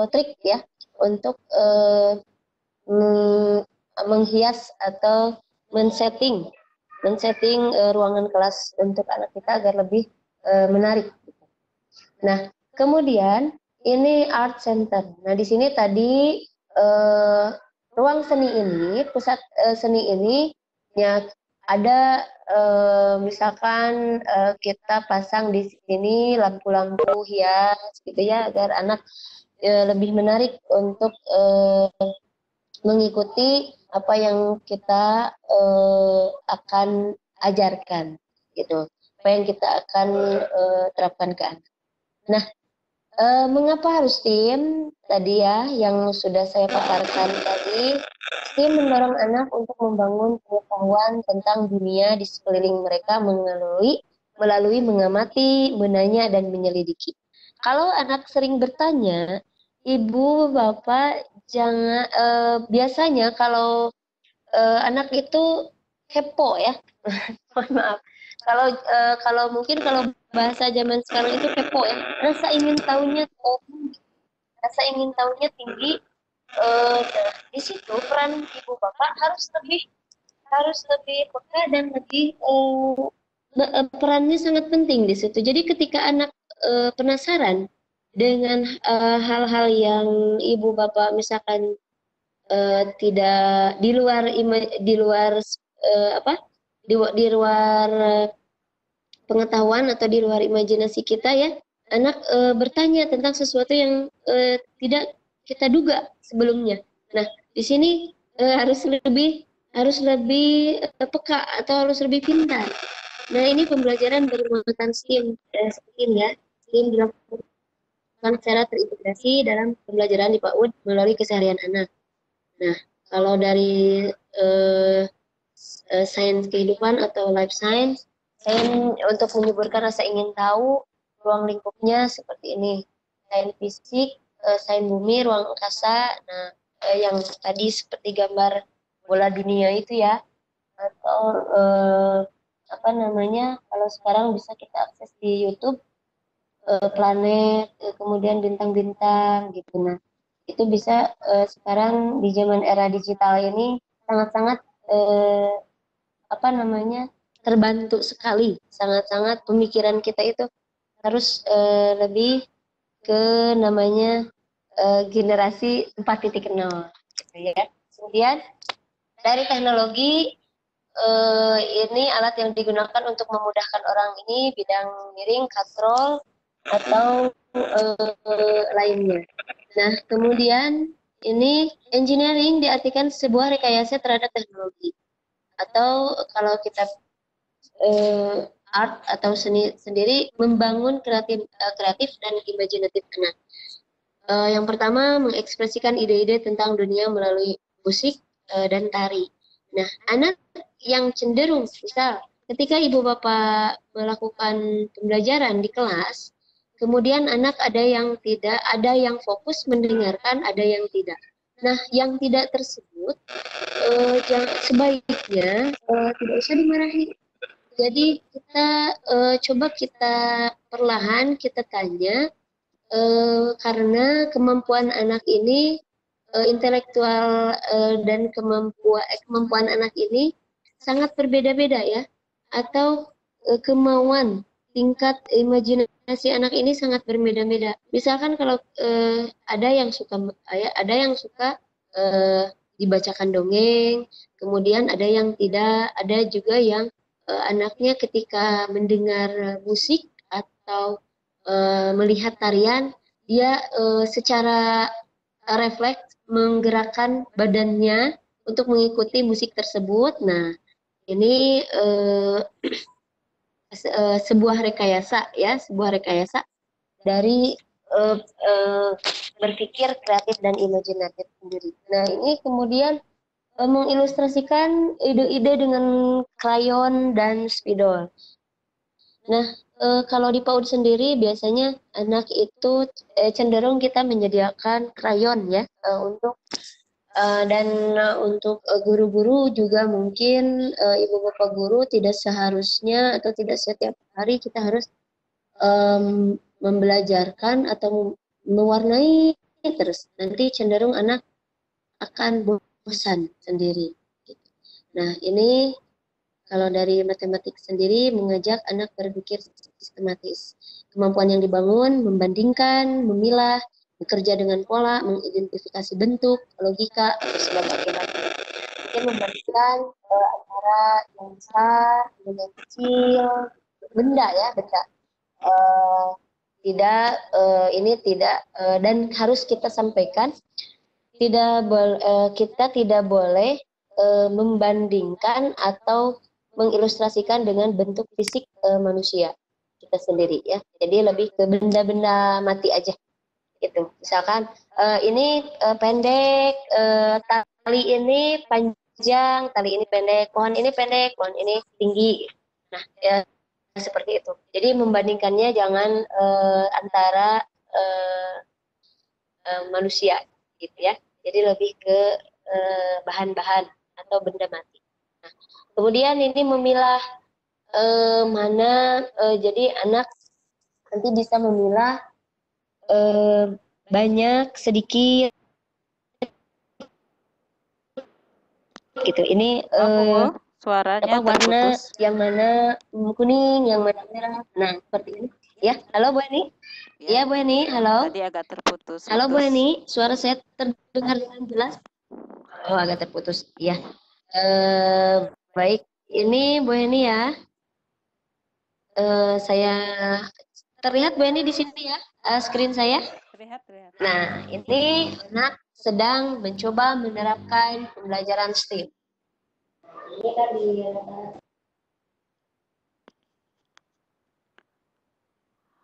trik ya untuk menghias atau men-setting ruangan kelas untuk anak kita agar lebih menarik. Nah, kemudian ini art center. Nah, di sini tadi ruang seni ini, pusat seni ini ya ada misalkan kita pasang di sini lampu-lampu hias gitu ya, agar anak lebih menarik untuk mengikuti apa yang kita akan ajarkan gitu, apa yang kita akan terapkan ke anak. Nah, mengapa harus tim? Tadi ya, yang sudah saya paparkan tadi, tim mendorong anak untuk membangun pengetahuan tentang dunia di sekeliling mereka melalui mengamati, menanya, dan menyelidiki. Kalau anak sering bertanya, ibu, bapak jangan biasanya kalau anak itu kepo ya. Mohon maaf. Kalau mungkin kalau bahasa zaman sekarang itu kepo ya. Rasa ingin tahunya tinggi. Nah, di situ peran ibu bapak harus lebih peka dan lebih perannya sangat penting di situ. Jadi ketika anak penasaran dengan hal-hal yang ibu bapak misalkan tidak di luar apa di luar pengetahuan atau di luar imajinasi kita ya, anak bertanya tentang sesuatu yang tidak kita duga sebelumnya. Nah, di sini harus lebih peka atau harus lebih pintar. Nah, ini pembelajaran bermuatan STEAM ya. STEAM dilakukan secara terintegrasi dalam pembelajaran di PAUD melalui keseharian anak. Nah, kalau dari sains kehidupan atau life science, untuk menyuburkan rasa ingin tahu, ruang lingkupnya seperti ini. Sains fisik, sains bumi, ruang angkasa. Nah, yang tadi seperti gambar bola dunia itu ya, atau apa namanya, kalau sekarang bisa kita akses di YouTube, planet, kemudian bintang-bintang gitu. Nah, itu bisa sekarang di zaman era digital ini sangat-sangat apa namanya terbantu sekali, sangat-sangat pemikiran kita itu harus lebih ke namanya generasi 4.0 gitu ya. Kemudian dari teknologi ini alat yang digunakan untuk memudahkan orang ini bidang miring, katrol atau lainnya. Nah, kemudian ini engineering diartikan sebuah rekayasa terhadap teknologi. Atau kalau kita art atau seni sendiri membangun kreatif dan imajinatif anak. Yang pertama mengekspresikan ide-ide tentang dunia melalui musik dan tari. Nah, anak yang cenderung misal ketika ibu bapak melakukan pembelajaran di kelas, kemudian anak ada yang tidak, ada yang fokus mendengarkan, ada yang tidak. Nah, yang tidak tersebut sebaiknya tidak usah dimarahi. Jadi kita coba kita perlahan kita tanya karena kemampuan anak ini intelektual dan kemampuan anak ini sangat berbeda-beda ya, atau kemauan tingkat imajinasi anak ini sangat berbeda-beda. Misalkan kalau ada yang suka dibacakan dongeng, kemudian ada yang tidak, ada juga yang anaknya ketika mendengar musik atau melihat tarian, dia secara refleks menggerakkan badannya untuk mengikuti musik tersebut. Nah, ini sebuah rekayasa ya, sebuah rekayasa dari berpikir kreatif dan imajinatif sendiri. Nah, ini kemudian mengilustrasikan ide-ide dengan krayon dan spidol. Nah, kalau di PAUD sendiri biasanya anak itu cenderung kita menyediakan krayon ya untuk untuk guru-guru juga mungkin ibu bapak guru tidak seharusnya atau tidak setiap hari kita harus membelajarkan atau mewarnai terus. Nanti cenderung anak akan bosan sendiri. Nah, ini kalau dari matematik sendiri mengajak anak berpikir sistematis. Kemampuan yang dibangun, membandingkan, memilah, bekerja dengan pola, mengidentifikasi bentuk, logika, atau sebab akibat. Mungkin membandingkan antara yang besar dengan yang kecil, benda ya, benda. Dan harus kita sampaikan kita tidak boleh membandingkan atau mengilustrasikan dengan bentuk fisik manusia kita sendiri ya. Jadi lebih ke benda-benda mati aja gitu. Misalkan ini pendek, tali ini panjang, tali ini pendek, pohon ini pendek, pohon ini tinggi. Nah, ya, seperti itu. Jadi membandingkannya jangan antara manusia gitu ya. Jadi lebih ke bahan-bahan atau benda mati. Nah, kemudian ini memilah mana jadi anak nanti bisa memilah banyak sedikit gitu. Ini suaranya warna terputus. yang mana kuning, yang mana merah. Nah, seperti ini. Ya, halo Bu Eni. Ya, Bu Eni, halo. Tadi agak terputus. Halo Bu Eni, suara saya terdengar dengan jelas? Oh, agak terputus. Ya. Baik, ini Bu Eni ya. Saya terlihat Bu Eni di sini ya, screen saya. Terlihat. Nah, ini anak sedang mencoba menerapkan pembelajaran STEAM. Ini kan di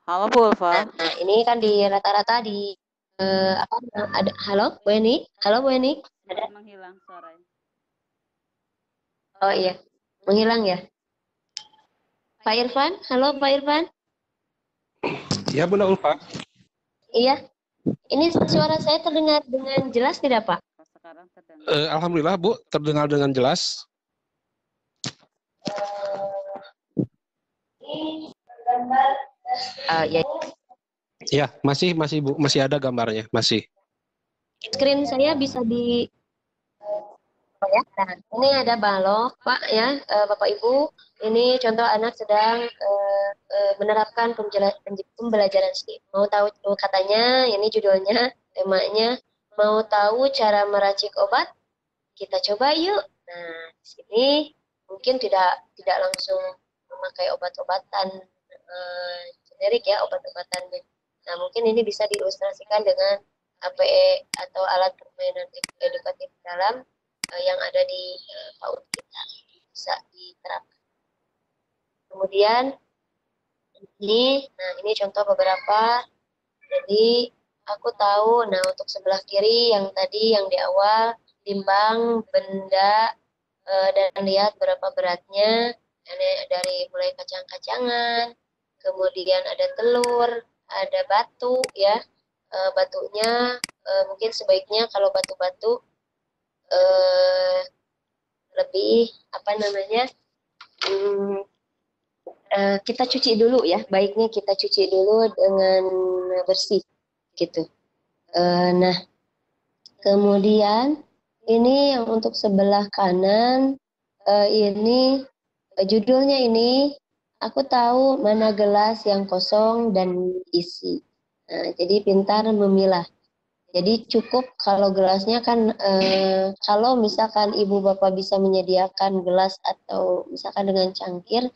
Halo Bu Ulfa. Nah, ini kan di rata-rata di ada halo Bu Eni? Halo Bu Eni? Ada? Menghilang suaranya. Oh iya, menghilang ya. Pak Irfan, halo Pak Irfan. Ya Bunda Ulfa. Iya. Ini suara saya terdengar dengan jelas tidak Pak? Sekarang terdengar. Alhamdulillah Bu, terdengar dengan jelas. Ya. Ya, masih Bu, masih ada gambarnya, masih. Screen saya bisa di ya. Nah, ini ada balok Pak ya, Bapak Ibu. Ini contoh anak sedang menerapkan pembelajaran STEAM. Mau tahu katanya, ini judulnya, temanya, mau tahu cara meracik obat? Kita coba yuk. Nah, di sini mungkin tidak langsung memakai obat-obatan generik ya, obat-obatan. Nah, mungkin ini bisa diilustrasikan dengan APE atau alat permainan edukatif dalam yang ada di PAUD kita, bisa diterapkan. Kemudian ini, nah ini contoh beberapa. Jadi aku tahu, nah untuk sebelah kiri yang tadi yang di awal timbang benda dan lihat berapa beratnya. Ini dari mulai kacang-kacangan, kemudian ada telur, ada batu ya. Batunya mungkin sebaiknya kalau batu-batu lebih apa namanya kita cuci dulu ya, baiknya kita cuci dulu dengan bersih gitu. Nah kemudian ini yang untuk sebelah kanan ini judulnya ini aku tahu mana gelas yang kosong dan isi. Nah, jadi pintar memilah. Jadi cukup kalau gelasnya kan kalau misalkan ibu bapak bisa menyediakan gelas atau misalkan dengan cangkir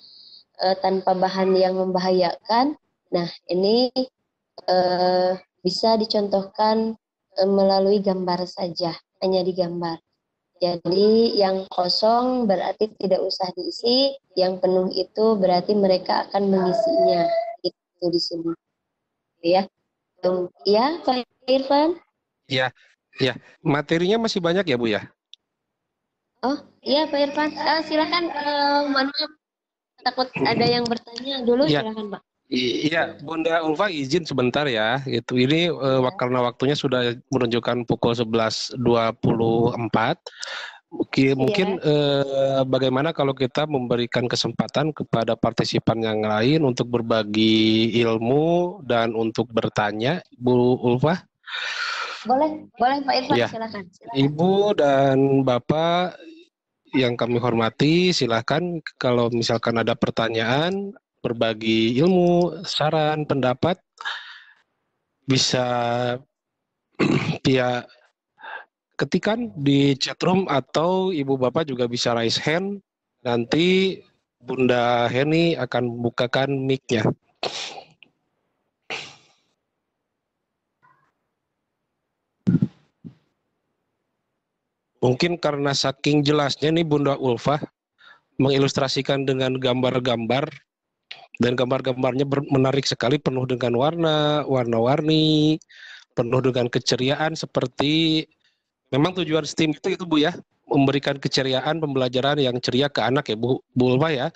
tanpa bahan yang membahayakan, nah ini bisa dicontohkan melalui gambar saja, hanya digambar. Jadi yang kosong berarti tidak usah diisi, yang penuh itu berarti mereka akan mengisinya. Itu di sini, ya. Ya, Pak Irfan. Ya, materinya masih banyak ya Bu ya? Oh, iya Pak Irfan. Silakan, mohon maaf, takut ada yang bertanya dulu, Ya. silakan Pak. Iya, Bunda Ulfa izin sebentar ya. Itu ini karena waktunya sudah menunjukkan pukul 11.24. Mungkin bagaimana kalau kita memberikan kesempatan kepada partisipan yang lain untuk berbagi ilmu dan untuk bertanya, Bu Ulfa? Boleh Pak Irfan, Ya. silakan. Ibu dan Bapak yang kami hormati, silakan kalau misalkan ada pertanyaan, berbagi ilmu, saran, pendapat, bisa via ketikan di chatroom atau ibu bapak juga bisa raise hand. Nanti Bunda Heni akan bukakan mic-nya. Mungkin karena saking jelasnya nih Bunda Ulfa mengilustrasikan dengan gambar-gambar dan gambar-gambarnya menarik sekali, penuh dengan warna-warni, penuh dengan keceriaan seperti memang tujuan STEAM itu Bu ya, memberikan keceriaan pembelajaran yang ceria ke anak ya Bu Ulfa ya.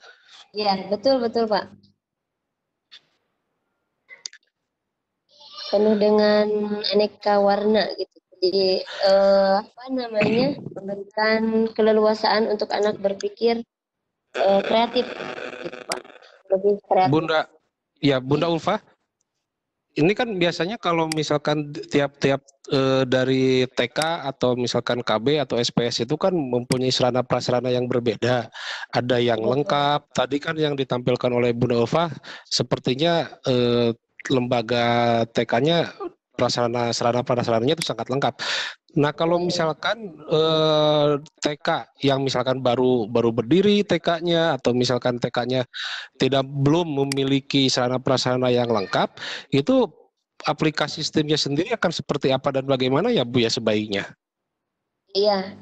Iya, betul Pak. penuh dengan aneka warna gitu. Jadi apa namanya, memberikan keleluasaan untuk anak berpikir kreatif gitu Pak, lebih kreatif. Bunda Ulfa, ini kan biasanya kalau misalkan tiap-tiap dari TK atau misalkan KB atau SPS itu kan mempunyai sarana prasarana yang berbeda. Ada yang lengkap. Tadi kan yang ditampilkan oleh Bunda Ulfa sepertinya lembaga TK-nya sarana prasarananya itu sangat lengkap. Nah, kalau misalkan TK yang misalkan baru berdiri TK-nya atau misalkan TK-nya belum memiliki sarana prasarana yang lengkap, itu aplikasi sistemnya sendiri akan seperti apa dan bagaimana ya Bu ya sebaiknya? Iya,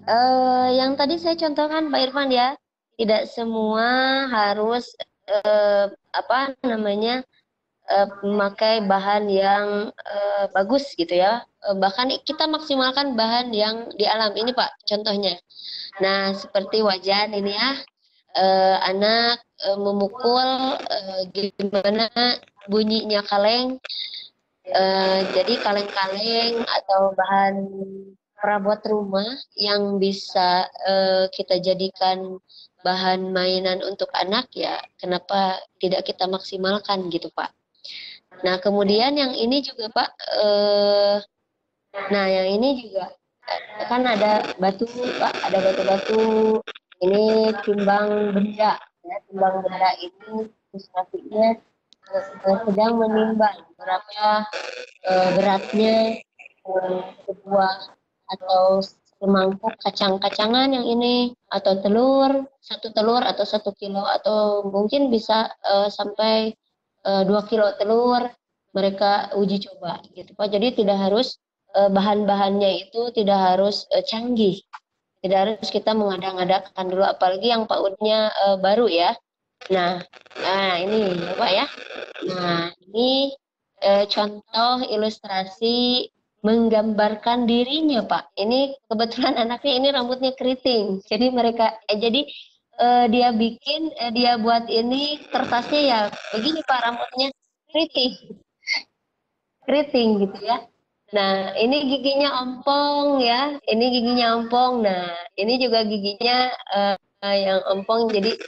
yang tadi saya contohkan Pak Irfan ya, tidak semua harus apa namanya, memakai bahan yang bagus gitu ya. Bahkan kita maksimalkan bahan yang di alam ini Pak, contohnya. Nah, seperti wajan ini ya, anak memukul gimana bunyinya kaleng. Jadi kaleng-kaleng atau bahan perabot rumah yang bisa kita jadikan bahan mainan untuk anak ya, kenapa tidak kita maksimalkan gitu Pak. Nah kemudian yang ini juga Pak, nah yang ini juga kan ada batu Pak, ada batu-batu, ini timbang benda ya, timbang benda ini ilustrasinya sedang menimbang berapa beratnya sebuah atau semangkuk kacang-kacangan yang ini, atau satu telur atau 1 kilo, atau mungkin bisa sampai 2 kilo telur mereka uji coba gitu Pak. Jadi tidak harus bahan-bahannya itu tidak harus canggih, tidak harus kita mengadang-adakan dulu, apalagi yang PAUD-nya baru ya. Nah, ini ya Pak ya. Nah, ini contoh ilustrasi menggambarkan dirinya, Pak. Ini kebetulan anaknya ini rambutnya keriting. Jadi dia bikin, dia buat ini kertasnya ya begini Pak, rambutnya keriting, keriting gitu ya. Nah, ini giginya ompong ya. Ini giginya ompong. Nah, ini juga giginya yang ompong. Jadi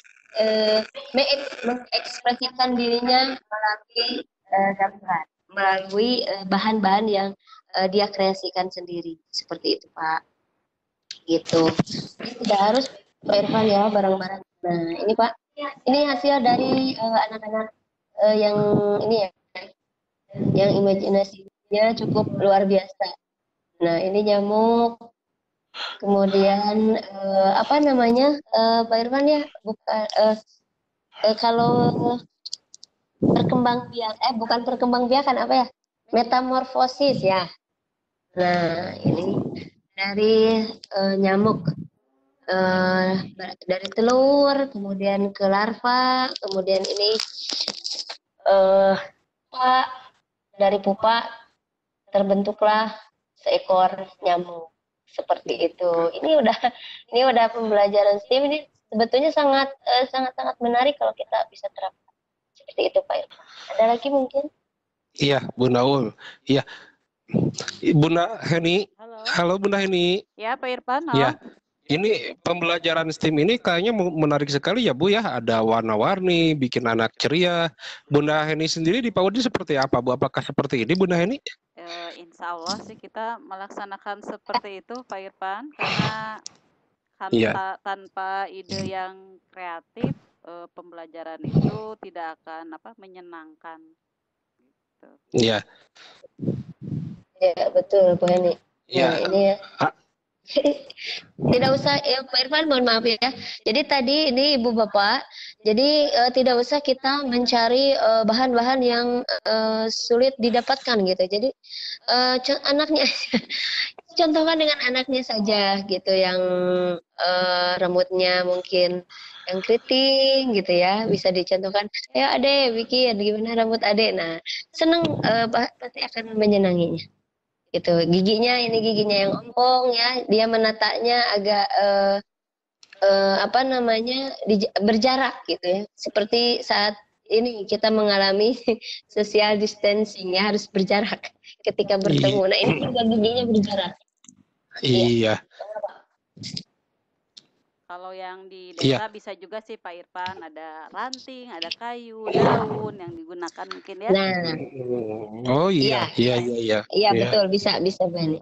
mengekspresikan dirinya melalui gambar, melalui bahan-bahan yang dia kreasikan sendiri. Seperti itu, Pak. Gitu. Jadi tidak harus Pak Irfan ya barang-barang. Nah, ini Pak. Ini hasil dari anak-anak yang ini ya, yang imajinasinya cukup luar biasa. Nah, ini nyamuk, kemudian apa namanya Pak Irfan ya, kalau bukan perkembangbiakan, apa ya, metamorfosis ya. Nah, ini dari nyamuk, dari telur, kemudian ke larva, kemudian ini pupa, dari pupa terbentuklah seekor nyamuk seperti itu. Ini udah pembelajaran STEM, ini sebetulnya sangat menarik kalau kita bisa terapkan seperti itu Pak Irfan. Ada lagi mungkin? Iya, Bunda Ul. Iya. Bunda Heni. Halo Bunda Heni. Ya, Pak Irfan. Ya. Ini pembelajaran STEM ini kayaknya menarik sekali ya Bu ya. Ada warna-warni, bikin anak ceria. Bunda Heni sendiri di PAUD seperti apa Bu? Apakah seperti ini Bunda Heni? Insya Allah sih kita melaksanakan seperti itu Pak Irfan, karena tanpa ide yang kreatif pembelajaran itu tidak akan menyenangkan. Iya. Ya betul Bu Heni. Ya. Ini ya. Tidak usah ya Pak Irfan, mohon maaf ya. Jadi tadi ini Ibu Bapak, jadi tidak usah kita mencari bahan-bahan yang sulit didapatkan gitu. Jadi anaknya contohkan dengan anaknya saja gitu, yang rambutnya mungkin yang keriting gitu ya, bisa dicontohkan. Ya Ade, bikin gimana rambut Ade. Nah, senang, pasti akan menyenanginya. Gitu, giginya yang ompong ya, dia menatanya agak berjarak gitu ya, seperti saat ini kita mengalami social distancing ya, harus berjarak ketika bertemu. Nah ini juga giginya berjarak. Iya. Kalau yang di desa bisa juga sih Pak Irfan, ada ranting, ada kayu, daun yang digunakan mungkin ya. Nah, oh iya. Iya betul, bisa Bani.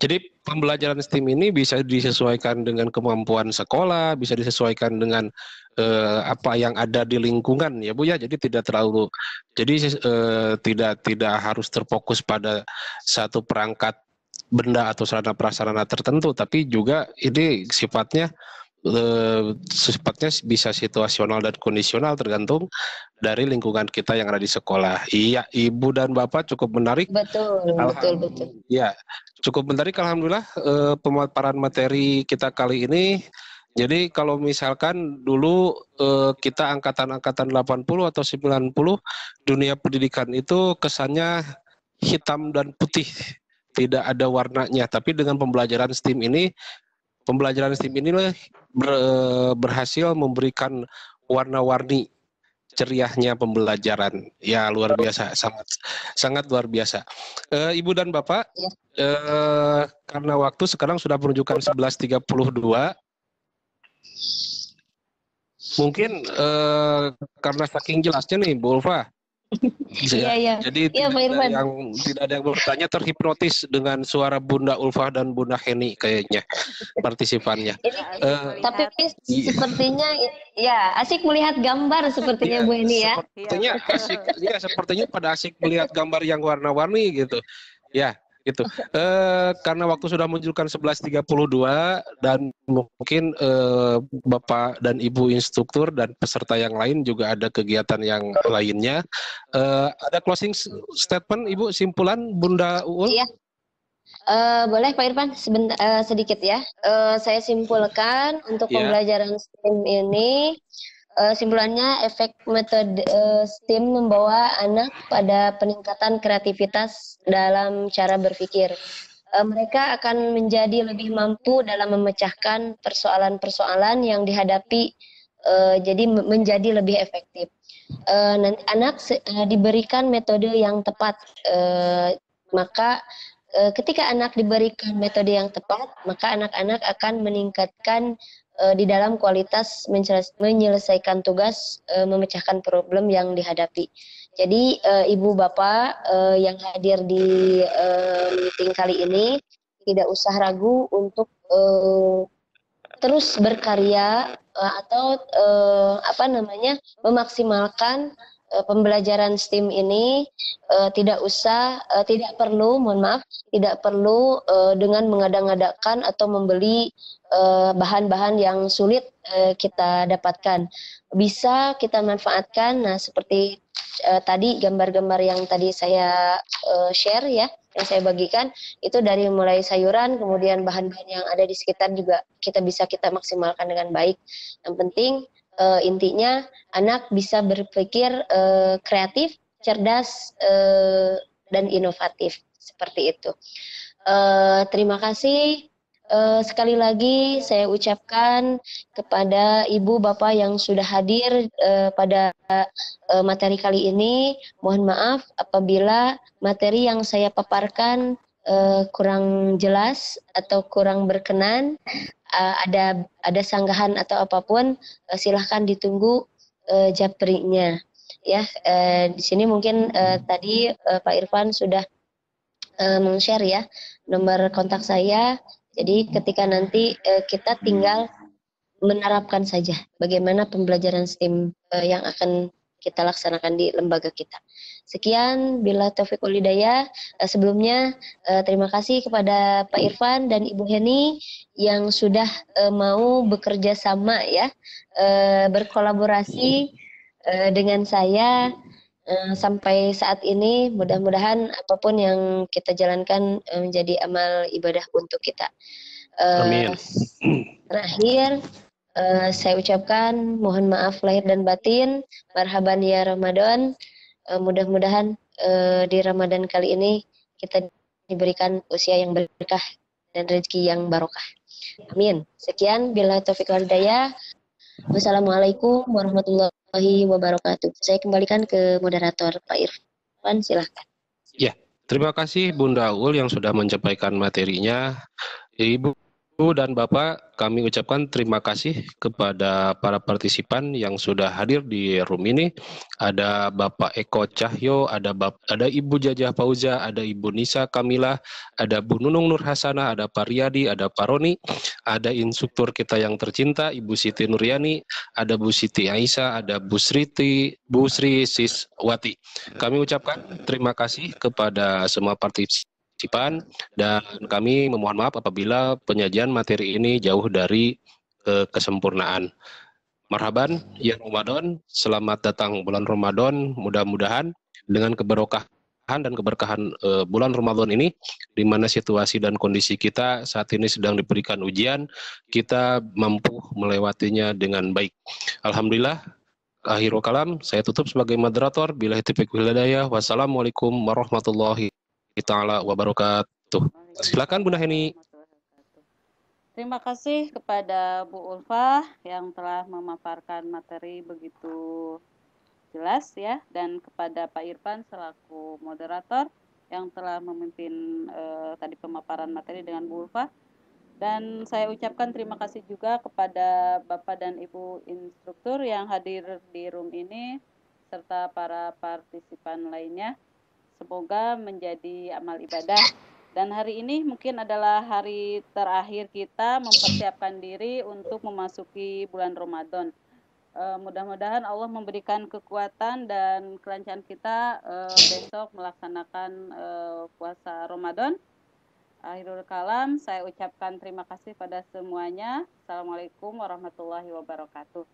Jadi pembelajaran STEM ini bisa disesuaikan dengan kemampuan sekolah, bisa disesuaikan dengan apa yang ada di lingkungan ya Bu ya. Jadi tidak harus terfokus pada satu perangkat benda atau sarana prasarana tertentu, tapi juga ini sifatnya bisa situasional dan kondisional tergantung dari lingkungan kita yang ada di sekolah. Iya, Ibu dan Bapak cukup menarik. Betul. Ya, cukup menarik alhamdulillah pemaparan materi kita kali ini. Jadi kalau misalkan dulu kita angkatan-angkatan 80 atau 90 dunia pendidikan itu kesannya hitam dan putih, tidak ada warnanya. Tapi dengan pembelajaran STEM ini berhasil memberikan warna-warni ceriahnya pembelajaran. Ya luar biasa, sangat luar biasa. Ibu dan Bapak, karena waktu sekarang sudah menunjukkan 11.32. Mungkin karena saking jelasnya nih Bu Ulfa. Iya. Jadi tidak ada yang bertanya, terhipnotis dengan suara Bunda Ulfa dan Bunda Heni kayaknya partisipannya. Tapi sepertinya ya asik melihat gambar sepertinya Bu Heni ya. Sepertinya asik, ya sepertinya pada asik melihat gambar yang warna-warni gitu. Ya, gitu. Karena waktu sudah menunjukkan 11.32 dan mungkin Bapak dan Ibu instruktur dan peserta yang lain juga ada kegiatan yang lainnya. Ada closing statement Ibu, simpulan Bunda Uul? Iya. Boleh Pak Irfan sedikit ya. Saya simpulkan untuk pembelajaran STEM ini. Simpulannya, efek metode STEM membawa anak pada peningkatan kreativitas dalam cara berpikir. Mereka akan menjadi lebih mampu dalam memecahkan persoalan-persoalan yang dihadapi, jadi menjadi lebih efektif. Nanti anak diberikan metode yang tepat, maka ketika anak diberikan metode yang tepat, maka anak-anak akan meningkatkan di dalam kualitas menyelesaikan tugas, memecahkan problem yang dihadapi. Jadi Ibu Bapak yang hadir di meeting kali ini tidak usah ragu untuk terus berkarya atau memaksimalkan pembelajaran STEM ini. Tidak perlu dengan mengada-ngadakan atau membeli bahan-bahan yang sulit kita dapatkan. Bisa kita manfaatkan, nah seperti tadi gambar-gambar yang tadi saya share ya, yang saya bagikan, itu dari mulai sayuran, kemudian bahan-bahan yang ada di sekitar juga kita maksimalkan dengan baik. Yang penting intinya anak bisa berpikir kreatif, cerdas, dan inovatif, seperti itu. Terima kasih. Sekali lagi saya ucapkan kepada Ibu Bapak yang sudah hadir pada materi kali ini, mohon maaf apabila materi yang saya paparkan kurang jelas atau kurang berkenan, ada sanggahan atau apapun, silahkan ditunggu japrinya. Ya, di sini mungkin tadi Pak Irfan sudah meng-share ya nomor kontak saya. Jadi ketika nanti kita tinggal menerapkan saja bagaimana pembelajaran STEM yang akan kita laksanakan di lembaga kita. Sekian, bila taufiq wal hidayah. Sebelumnya terima kasih kepada Pak Irfan dan Ibu Heni yang sudah mau bekerja sama ya, berkolaborasi dengan saya sampai saat ini. Mudah-mudahan apapun yang kita jalankan menjadi amal ibadah untuk kita. Amin. Terakhir, saya ucapkan mohon maaf lahir dan batin. Marhaban ya Ramadan. Mudah-mudahan di Ramadan kali ini kita diberikan usia yang berkah dan rezeki yang barokah. Amin. Sekian, bila taufiq wal hidayah. Wassalamualaikum warahmatullahi wabarakatuh. Saya kembalikan ke moderator Pak Irfan, silahkan. Ya, Terima kasih Bunda Ul yang sudah menyampaikan materinya. Ibu dan Bapak, kami ucapkan terima kasih kepada para partisipan yang sudah hadir di room ini. Ada Bapak Eko Cahyo, ada Ibu Jajah Fauza, ada Ibu Nisa Kamila, ada Bu Nunung Nur Hasanah, ada Pak Riyadi, ada Pak Roni, ada instruktur kita yang tercinta Ibu Siti Nuryani, ada Bu Siti Aisyah, ada Bu Sri Siswati. Kami ucapkan terima kasih kepada semua partisipan dan kami memohon maaf apabila penyajian materi ini jauh dari kesempurnaan. Marhaban ya Ramadan, selamat datang bulan Ramadan. Mudah-mudahan dengan keberkahan dan keberkahan bulan Ramadan ini, di mana situasi dan kondisi kita saat ini sedang diberikan ujian, kita mampu melewatinya dengan baik. Alhamdulillah. Akhirul kalam, saya tutup sebagai moderator. Billahi taufiq wal hidayah. Wassalamualaikum warahmatullahi taala wabarakatuh. Silakan Bunda Heni. Terima kasih kepada Bu Ulfa yang telah memaparkan materi begitu jelas ya, dan kepada Pak Irfan selaku moderator yang telah memimpin tadi pemaparan materi dengan Bu Ulfa. Dan saya ucapkan terima kasih juga kepada Bapak dan Ibu instruktur yang hadir di room ini serta para partisipan lainnya. Semoga menjadi amal ibadah. Dan hari ini mungkin adalah hari terakhir kita mempersiapkan diri untuk memasuki bulan Ramadan. Mudah-mudahan Allah memberikan kekuatan dan kelancaran kita besok melaksanakan puasa Ramadan. Akhirul kalam, saya ucapkan terima kasih pada semuanya. Assalamualaikum warahmatullahi wabarakatuh.